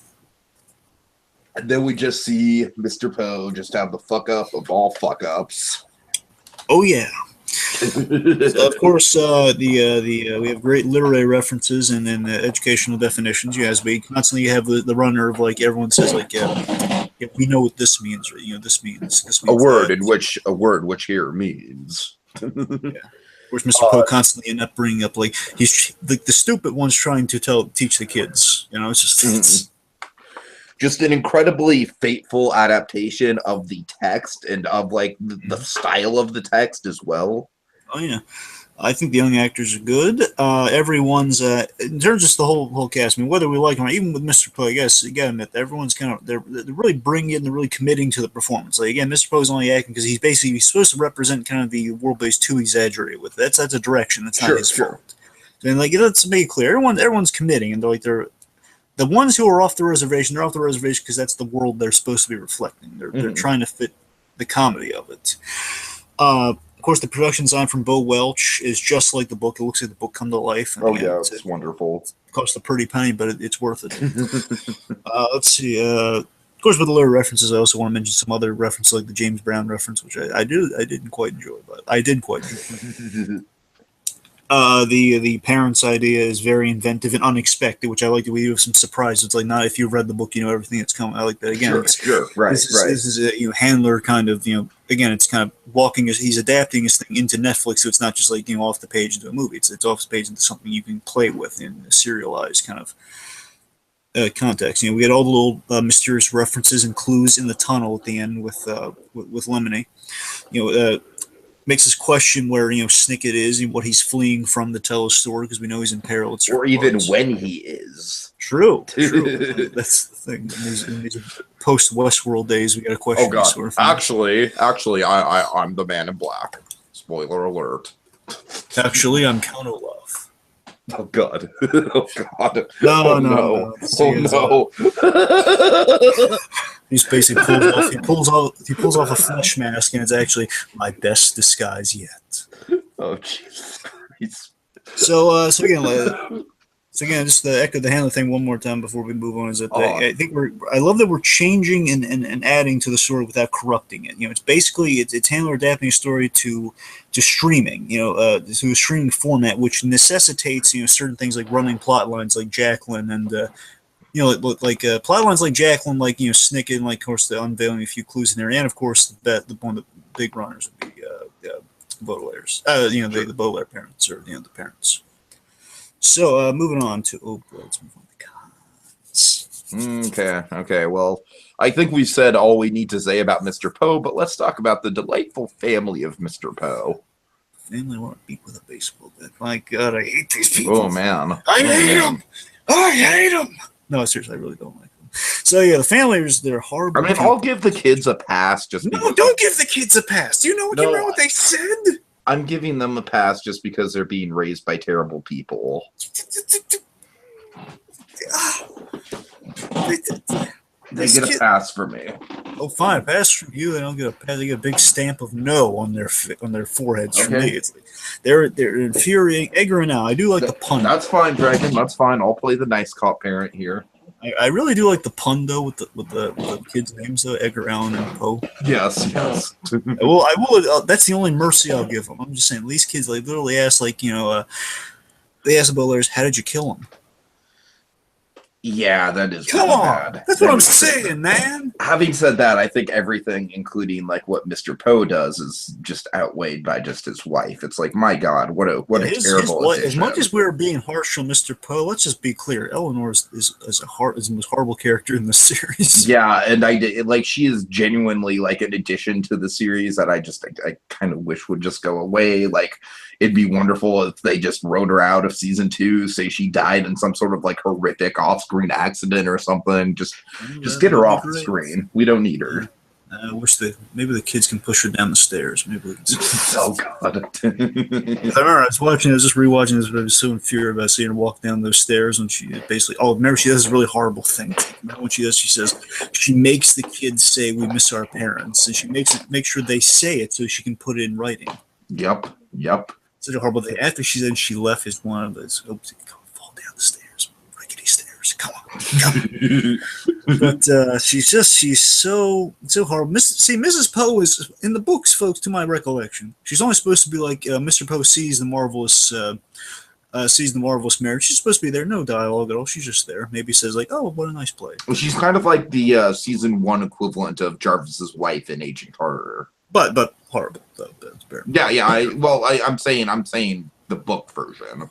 And then we just see Mr. Poe just have the fuck up of all fuck ups. Oh yeah. So of course, we have great literary references and then educational definitions. As we constantly have the runner of like everyone says like we know what this means, or, you know, this means a word which here means. Yeah. Of course, Mr. Poe constantly end up bringing up like he's like the stupid one's trying to teach the kids. You know, it's just. Just an incredibly faithful adaptation of the text and of like the style of the text as well. Oh yeah, I think the young actors are good. Everyone's in terms of just the whole cast. I mean, whether we like them, or even with Mr. Poe, I guess again that everyone's kind of they're really bringing it and they're really committing to the performance. Like again, Mr. Poe's only acting because he's supposed to represent kind of the world, but he's too exaggerated with it. That's a direction. That's not his fault. And like let's make it clear, everyone's committing, and they're. The ones who are off the reservation, they're off the reservation because that's the world they're supposed to be reflecting. They're trying to fit the comedy of it. Of course, the production design from Bo Welch is just like the book. It looks like the book come to life. And, it's wonderful. It costs a pretty penny, but it's worth it. Let's see. Of course, with the later references, I also want to mention some other references like the James Brown reference, which I didn't quite enjoy, but I did quite enjoy. The parents' idea is very inventive and unexpected, which I like. We have some surprise. It's like not if you've read the book, you know everything that's coming. I like that. Again, This is a Handler kind of, you know. Again, it's kind of he's adapting his thing into Netflix, so it's not just like, you know, off the page into a movie. It's off the page into something you can play with in a serialized kind of context. You know, we had all the little mysterious references and clues in the tunnel at the end with Lemony. You know. Makes us question where, you know, Snickett is and what he's fleeing from to tell his story, because we know he's in peril. Or even when he is. True. That's the thing. In these post-Westworld days, we got to question. Oh God! Sort of thing. Actually, I'm the Man in Black. Spoiler alert. Actually, I'm Count Olaf. Oh God! Oh God! No. Oh no! He's basically pulls off a flesh mask, and it's actually my best disguise yet. Oh Jesus Christ! So again, So again, just to echo the Hamlet thing one more time before we move on, is that Oh. I love that we're changing and adding to the story without corrupting it. It's basically it's Handler adapting a story to streaming, to a streaming format, which necessitates certain things like running plot lines like Jacqueline and plot lines like Jacqueline, like Snickett, and like of course the unveiling a few clues in there, and of course the one of the big runners would be Baudelaire's, the Baudelaire parents or the parents. So moving on to let's move on to cons. Okay. Well, I think we said all we need to say about Mr. Poe, but let's talk about the delightful family of Mr. Poe. Family want to beat with a baseball bat. My God, I hate these people. Oh man, I hate them. No, seriously, I really don't like them. So yeah, the family they're horrible. I mean, I'll give the kids a pass just. No, don't give the kids a pass. Do you know what they said? I'm giving them a pass just because they're being raised by terrible people. They get a pass from me. Oh, fine, pass from you. They don't get a pass. They get a big stamp of no on their foreheads. Okay. From me. They're infuriating. Edgar and I do like the pun. That's fine, Dragon. That's fine. I'll play the nice cop parent here. I really do like the pun though with the kids' names though, Edgar Allan and Poe. Yes. Well, I will. That's the only mercy I'll give them. I'm just saying, these kids literally ask they ask the Baudelaires, "How did you kill him?" Yeah, that is come on. Bad. That's what I'm saying, man. Having said that, I think everything, including like what Mr. Poe does, is just outweighed by just his wife. It's like, my God, what a terrible. As much as we're being harsh on Mr. Poe, let's just be clear. Eleanor is the most horrible character in the series. Yeah, and she is genuinely like an addition to the series that I kind of wish would just go away. Like, it'd be wonderful if they just wrote her out of season 2, say she died in some sort of like horrific off-screen accident or something. Just get her off the screen. We don't need her. I wish maybe the kids can push her down the stairs. Maybe we can see. Oh God! I remember I was just rewatching this, but I was so infuriated about seeing her walk down those stairs, and she basically remember she does this really horrible thing. What she does, she makes the kids say we miss our parents, and she makes sure they say it so she can put it in writing. Yep. Such a horrible thing. After she said she left, is one of those. Oops, fall down the stairs, rickety stairs. Come on. But she's so horrible. Mrs. Poe is in the books, folks. To my recollection, she's only supposed to be like Mr. Poe sees the marvelous marriage. She's supposed to be there, no dialogue at all. She's just there. Maybe says like, "Oh, what a nice play." Well, she's kind of like the season 1 equivalent of Jarvis's wife in Agent Carter. But horrible though. Yeah. I'm saying the book version.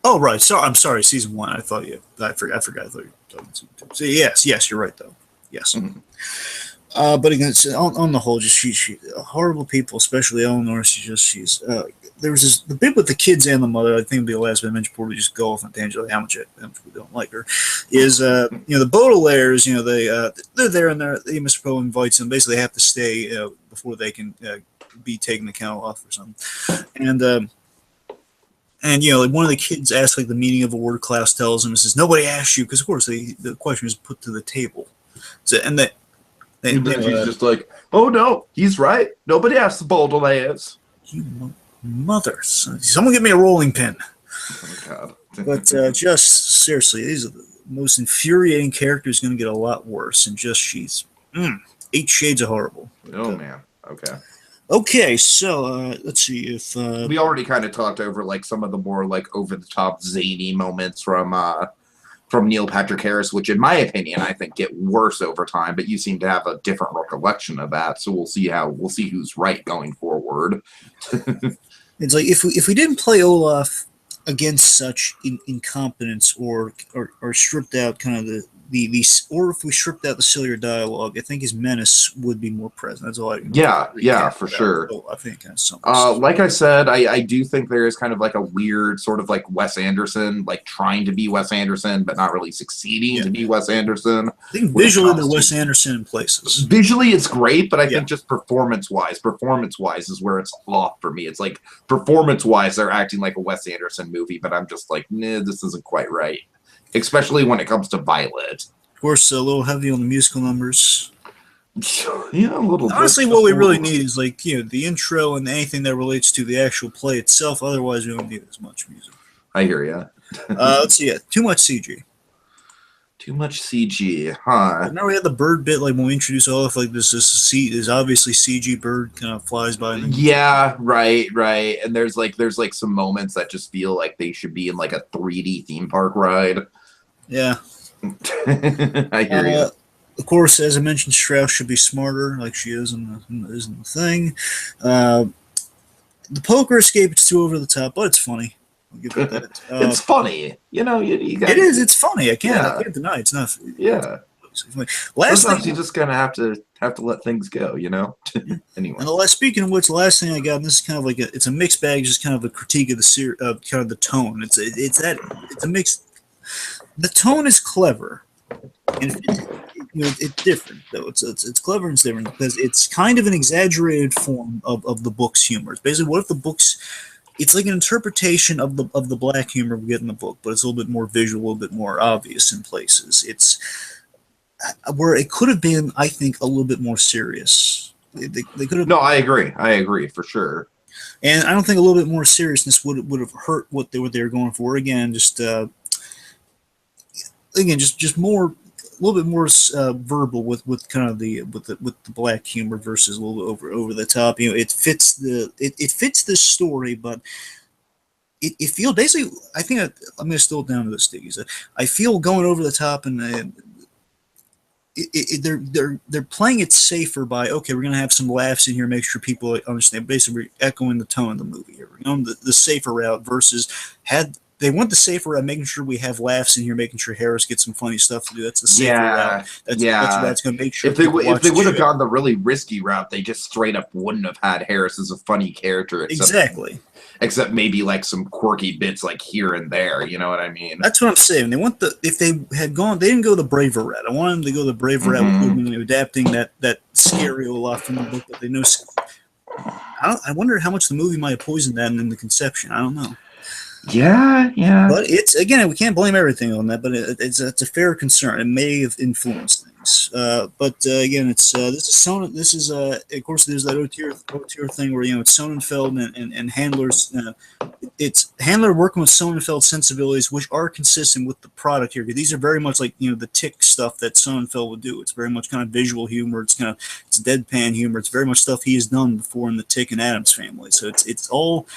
Oh right. So I'm sorry. Season 1. I forgot. I thought you were talking season 2. So yes, you're right though. Yes. Mm-hmm. But again, on the whole, just she horrible people, especially Eleanor. There was the bit with the kids and the mother. I think it'll be the last bit I mentioned before we just go off on tangent like how much we don't like her. Is the Baudelaires? They're there and Mr. Poe invites them. Basically, they have to stay before they can be taking the cow off or something. And one of the kids asks like the meaning of a word. Klaus tells him and says, "Nobody asked you," because of course the question is put to the table. So and that. He's just like, "Oh no, he's right. Nobody asked the Baudelaires." Mother, someone give me a rolling pin. Oh God. But just seriously, these are the most infuriating characters. Going to get a lot worse, and just she's 8 shades of horrible. Oh man. Okay, so let's see if we already kind of talked over like some of the more like over the top zany moments from Neil Patrick Harris, which in my opinion I think get worse over time. But you seem to have a different recollection of that, so we'll see who's right going forward. It's like if we didn't play Olaf against such incompetence or stripped out kind of the or if we stripped out the sillier dialogue, I think his menace would be more present. That's all I can Yeah, for sure. I think something. Like I said, I do think there is kind of like a weird sort of like Wes Anderson, like trying to be Wes Anderson, but not really succeeding to be Wes Anderson. I think visually they're Wes Anderson in places. Visually it's great, but I think just performance-wise is where it's off for me. It's like performance-wise, they're acting like a Wes Anderson movie, but I'm just like, nah, this isn't quite right. Especially when it comes to Violet. Of course, a little heavy on the musical numbers. Yeah, a little. Honestly, what we really need is like the intro and anything that relates to the actual play itself. Otherwise, we don't need as much music. I hear you. Let's see. Yeah, too much CG. Too much CG, huh? Now we had the bird bit, like when we introduce Olaf, like this obviously CG bird kind of flies by. And then Yeah, right. And there's like some moments that just feel like they should be in like a 3D theme park ride. Yeah. I hear you. Of course, as I mentioned, Strauss should be smarter, like she is in the thing. The poker escape, it's too over the top, but it's funny. I'll give it that. It's funny, you know. You got it is. It's funny. I Yeah. can't deny it's not. Yeah. Last Sometimes thing, you just gonna have to let things go, you know. Anyway. and speaking of which, the last thing I got, and this is kind of like it's a mixed bag, just kind of a critique of the kind of the tone. It's a mix. The tone is clever, and it's different though. It's clever and it's different because it's kind of an exaggerated form of the book's humor. It's basically, what if the book's, it's like an interpretation of the black humor we get in the book, but it's a little bit more visual, a little bit more obvious in places. It's where it could have been, I think, a little bit more serious. They could have. No, I agree for sure. And I don't think a little bit more seriousness would have hurt what they were going for. Again, just more, a little bit more verbal with kind of the black humor versus a little bit over the top. You know, it fits this story, but it feels basically. I think I'm going to still down to the stickies. I feel going over the top, and they're playing it safer by, okay, we're going to have some laughs in here, make sure people understand. Basically, echoing the tone of the movie here. We're going the safer route versus they went the safer route, making sure we have laughs in here, making sure Harris gets some funny stuff to do. That's the safer route. That's going to make sure. If they would have gone the really risky route, they just straight up wouldn't have had Harris as a funny character. Exactly. Except maybe like some quirky bits like here and there. You know what I mean? That's what I'm saying. If they had gone, they didn't go the braver route. I wanted them to go the braver route with adapting that scary lot from the book, but they know. I wonder how much the movie might have poisoned that in the conception. I don't know. Yeah. But it's, again, we can't blame everything on that, but it's a fair concern. It may have influenced things. But again, it's this is Sonnen. This is of course there's that Otier thing where it's Sonnenfeld and Handler's. It's Handler working with Sonnenfeld's sensibilities, which are consistent with the product here. These are very much like the Tick stuff that Sonnenfeld would do. It's very much kind of visual humor. It's deadpan humor. It's very much stuff he has done before in the Tick and Adams family. So it's all.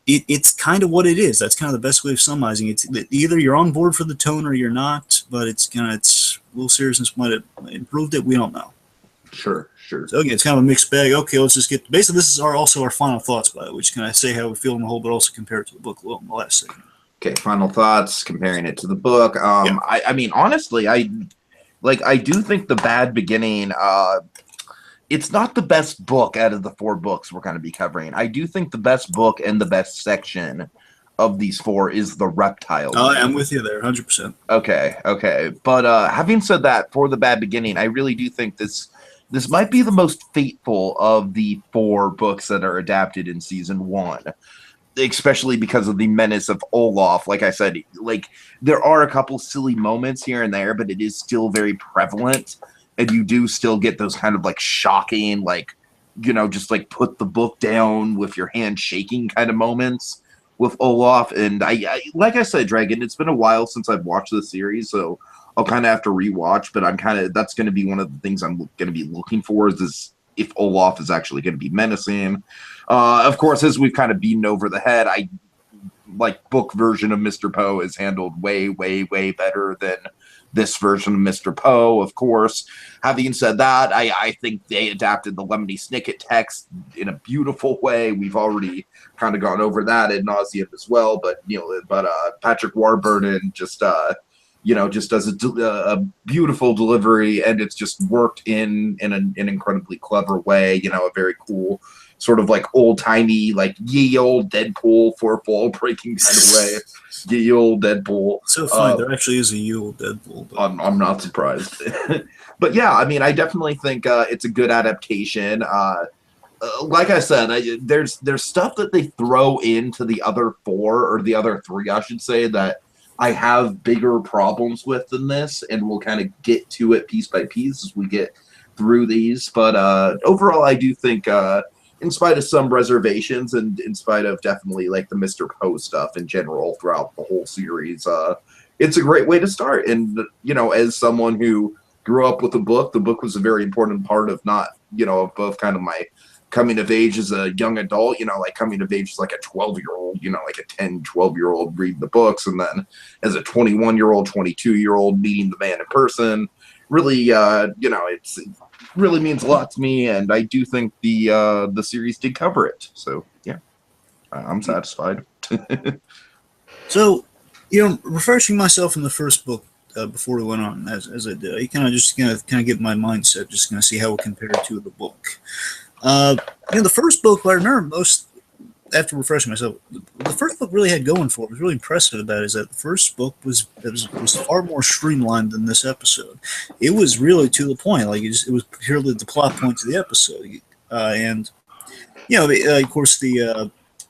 It's kind of what it is. That's kind of the best way of summarizing it. It's either you're on board for the tone or you're not, but it's a little seriousness might have improved it. We don't know. Sure. So again, it's kind of a mixed bag. Okay, let's just get. Basically, this is also our final thoughts by it, which can I say how we feel in the whole, but also compare it to the book a little in the last segment. Okay, final thoughts comparing it to the book. I mean, honestly, I do think The Bad Beginning. It's not the best book out of the 4 books we're going to be covering. I do think the best book and the best section of these 4 is the reptile. Oh, I'm with you there, 100%. Okay. But having said that, for The Bad Beginning, I really do think this might be the most fateful of the 4 books that are adapted in season 1. Especially because of the menace of Olaf. Like I said, there are a couple silly moments here and there, but it is still very prevalent. And you do still get those kind of shocking, just put the book down with your hand shaking kind of moments with Olaf. And I like I said, Dragon, it's been a while since I've watched the series, so I'll kind of have to rewatch. But that's going to be one of the things I'm going to be looking for is if Olaf is actually going to be menacing. Of course, as we've kind of beaten over the head, book version of Mr. Poe is handled way, way, way better than this version of Mr. Poe, of course. Having said that, I think they adapted the Lemony Snickett text in a beautiful way. We've already kind of gone over that ad nauseum as well, but Patrick Warburton just does a beautiful delivery, and it's just worked in an incredibly clever way. A very cool sort of old timey ye old Deadpool fourth wall breaking kind of way. Ye old Deadpool. So funny, there actually is a ye old Deadpool. I'm not surprised. But yeah, I mean, I definitely think it's a good adaptation. Like I said, there's stuff that they throw into the other 4 or the other 3, I should say, that I have bigger problems with than this, and we'll kind of get to it piece by piece as we get through these. But overall, I do think in spite of some reservations and in spite of definitely like the Mr. Poe stuff in general throughout the whole series, it's a great way to start. And, you know, as someone who grew up with the book was a very important part of not, you know, of both kind of my coming of age as a young adult, you know, like coming of age as like a 12-year-old, you know, like a 10, 12-year-old reading the books. And then as a 21-year-old, 22-year-old meeting the man in person, really, you know, it really means a lot to me. And I do think the series did cover it. So, yeah, I'm satisfied. So, you know, refreshing myself in the first book before we went on, as I did, I kind of get my mindset, just kind of see how it compared to the book. You know, the first book, what I remember most, after refreshing myself, the first book really had going for it. What was really impressive about it is that the first book was far more streamlined than this episode. It was really to the point. Like it was purely the plot points of the episode, and you know, of course, they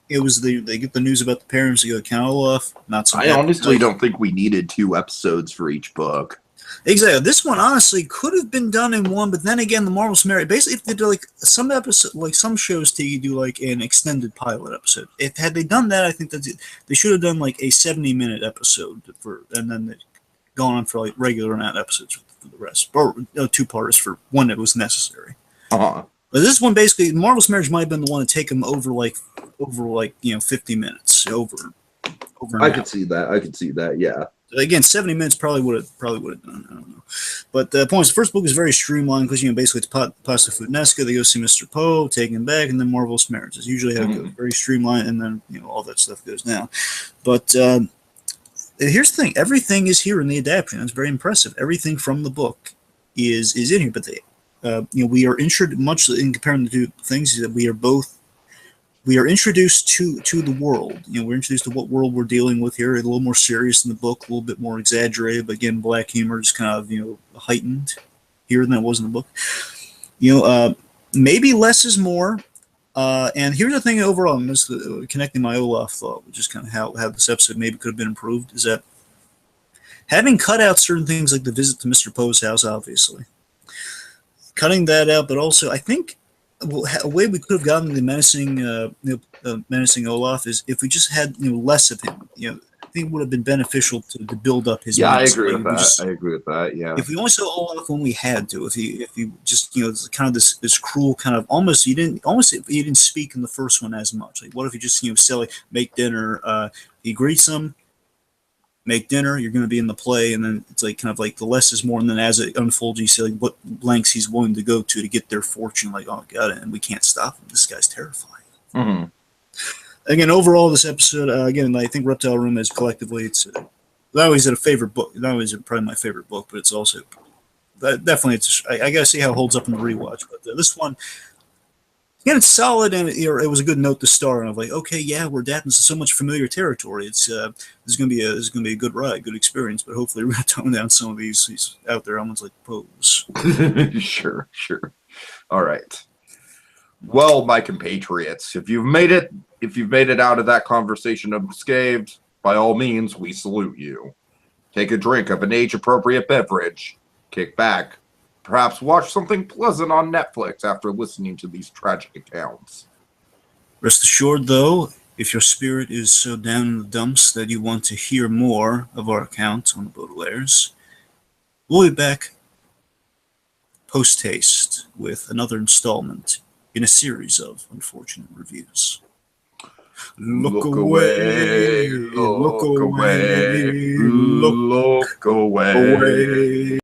get the news about the parents. They go to Count Olaf. Not so. I honestly don't think we needed 2 episodes for each book. Exactly. This one honestly could have been done in one, but then again, the Marvel's Mary basically if they do like some episode, like some shows, do like an extended pilot episode. Had they done that, I think that they should have done like a 70-minute episode and then gone on for like regular amount of episodes for the rest, or 2-parters for when it was necessary. Uh-huh. But this one basically, Marvel's Marriage might have been the one to take them over 50 minutes over. I could see that. Yeah. Again, 70 minutes probably would have done. I don't know, but the point is, the first book is very streamlined because basically it's Pasta Foodnesca. They go see Mr. Poe, take him back, and then Marvelous Marriage. It's usually how it goes, very streamlined, and then all that stuff goes down. But here's the thing: everything is here in the adaptation. It's very impressive. Everything from the book is in here. But we are introduced, much in comparing the two things, that we are introduced to the world. We're introduced to what world we're dealing with here. A little more serious in the book, a little bit more exaggerated, but again, black humor is kind of heightened here than it was in the book. Maybe less is more. And here's the thing overall, I'm just connecting my Olaf thought, which is kind of how this episode maybe could have been improved, is that having cut out certain things like the visit to Mr. Poe's house, obviously. Cutting that out, but also I think a way we could have gotten the menacing Olaf is if we just had less of him. I think it would have been beneficial to build up his. Yeah, I agree with that. I agree with that. Yeah. If we only saw Olaf when we had to, if you just kind of this cruel kind of almost he didn't speak in the first one as much. Like what if he just say make dinner? He greets them. Make dinner, you're going to be in the play, and then it's like kind of like the less is more, and then as it unfolds, you see like what lengths he's willing to go to get their fortune. Like, oh god, and we can't stop him. This guy's terrifying. Mm-hmm. Again, overall, this episode, again, I think Reptile Room is collectively, it's not always a favorite book. Not always probably my favorite book, but it's also definitely I got to see how it holds up in the rewatch. But this one. Again, it's solid, and it was a good note to start. And I'm like, okay, yeah, we're adapting to so much familiar territory. It's this is gonna be a good ride, good experience. But hopefully, we're gonna tone down some of these out there. Almost like Pose. Sure. All right. Well, my compatriots, if you've made it out of that conversation unscathed, by all means, we salute you. Take a drink of an age-appropriate beverage. Kick back. Perhaps watch something pleasant on Netflix after listening to these tragic accounts. Rest assured, though, if your spirit is so down in the dumps that you want to hear more of our account on the Baudelaires, we'll be back post-haste with another installment in a series of unfortunate reviews. Look away, look away, look away.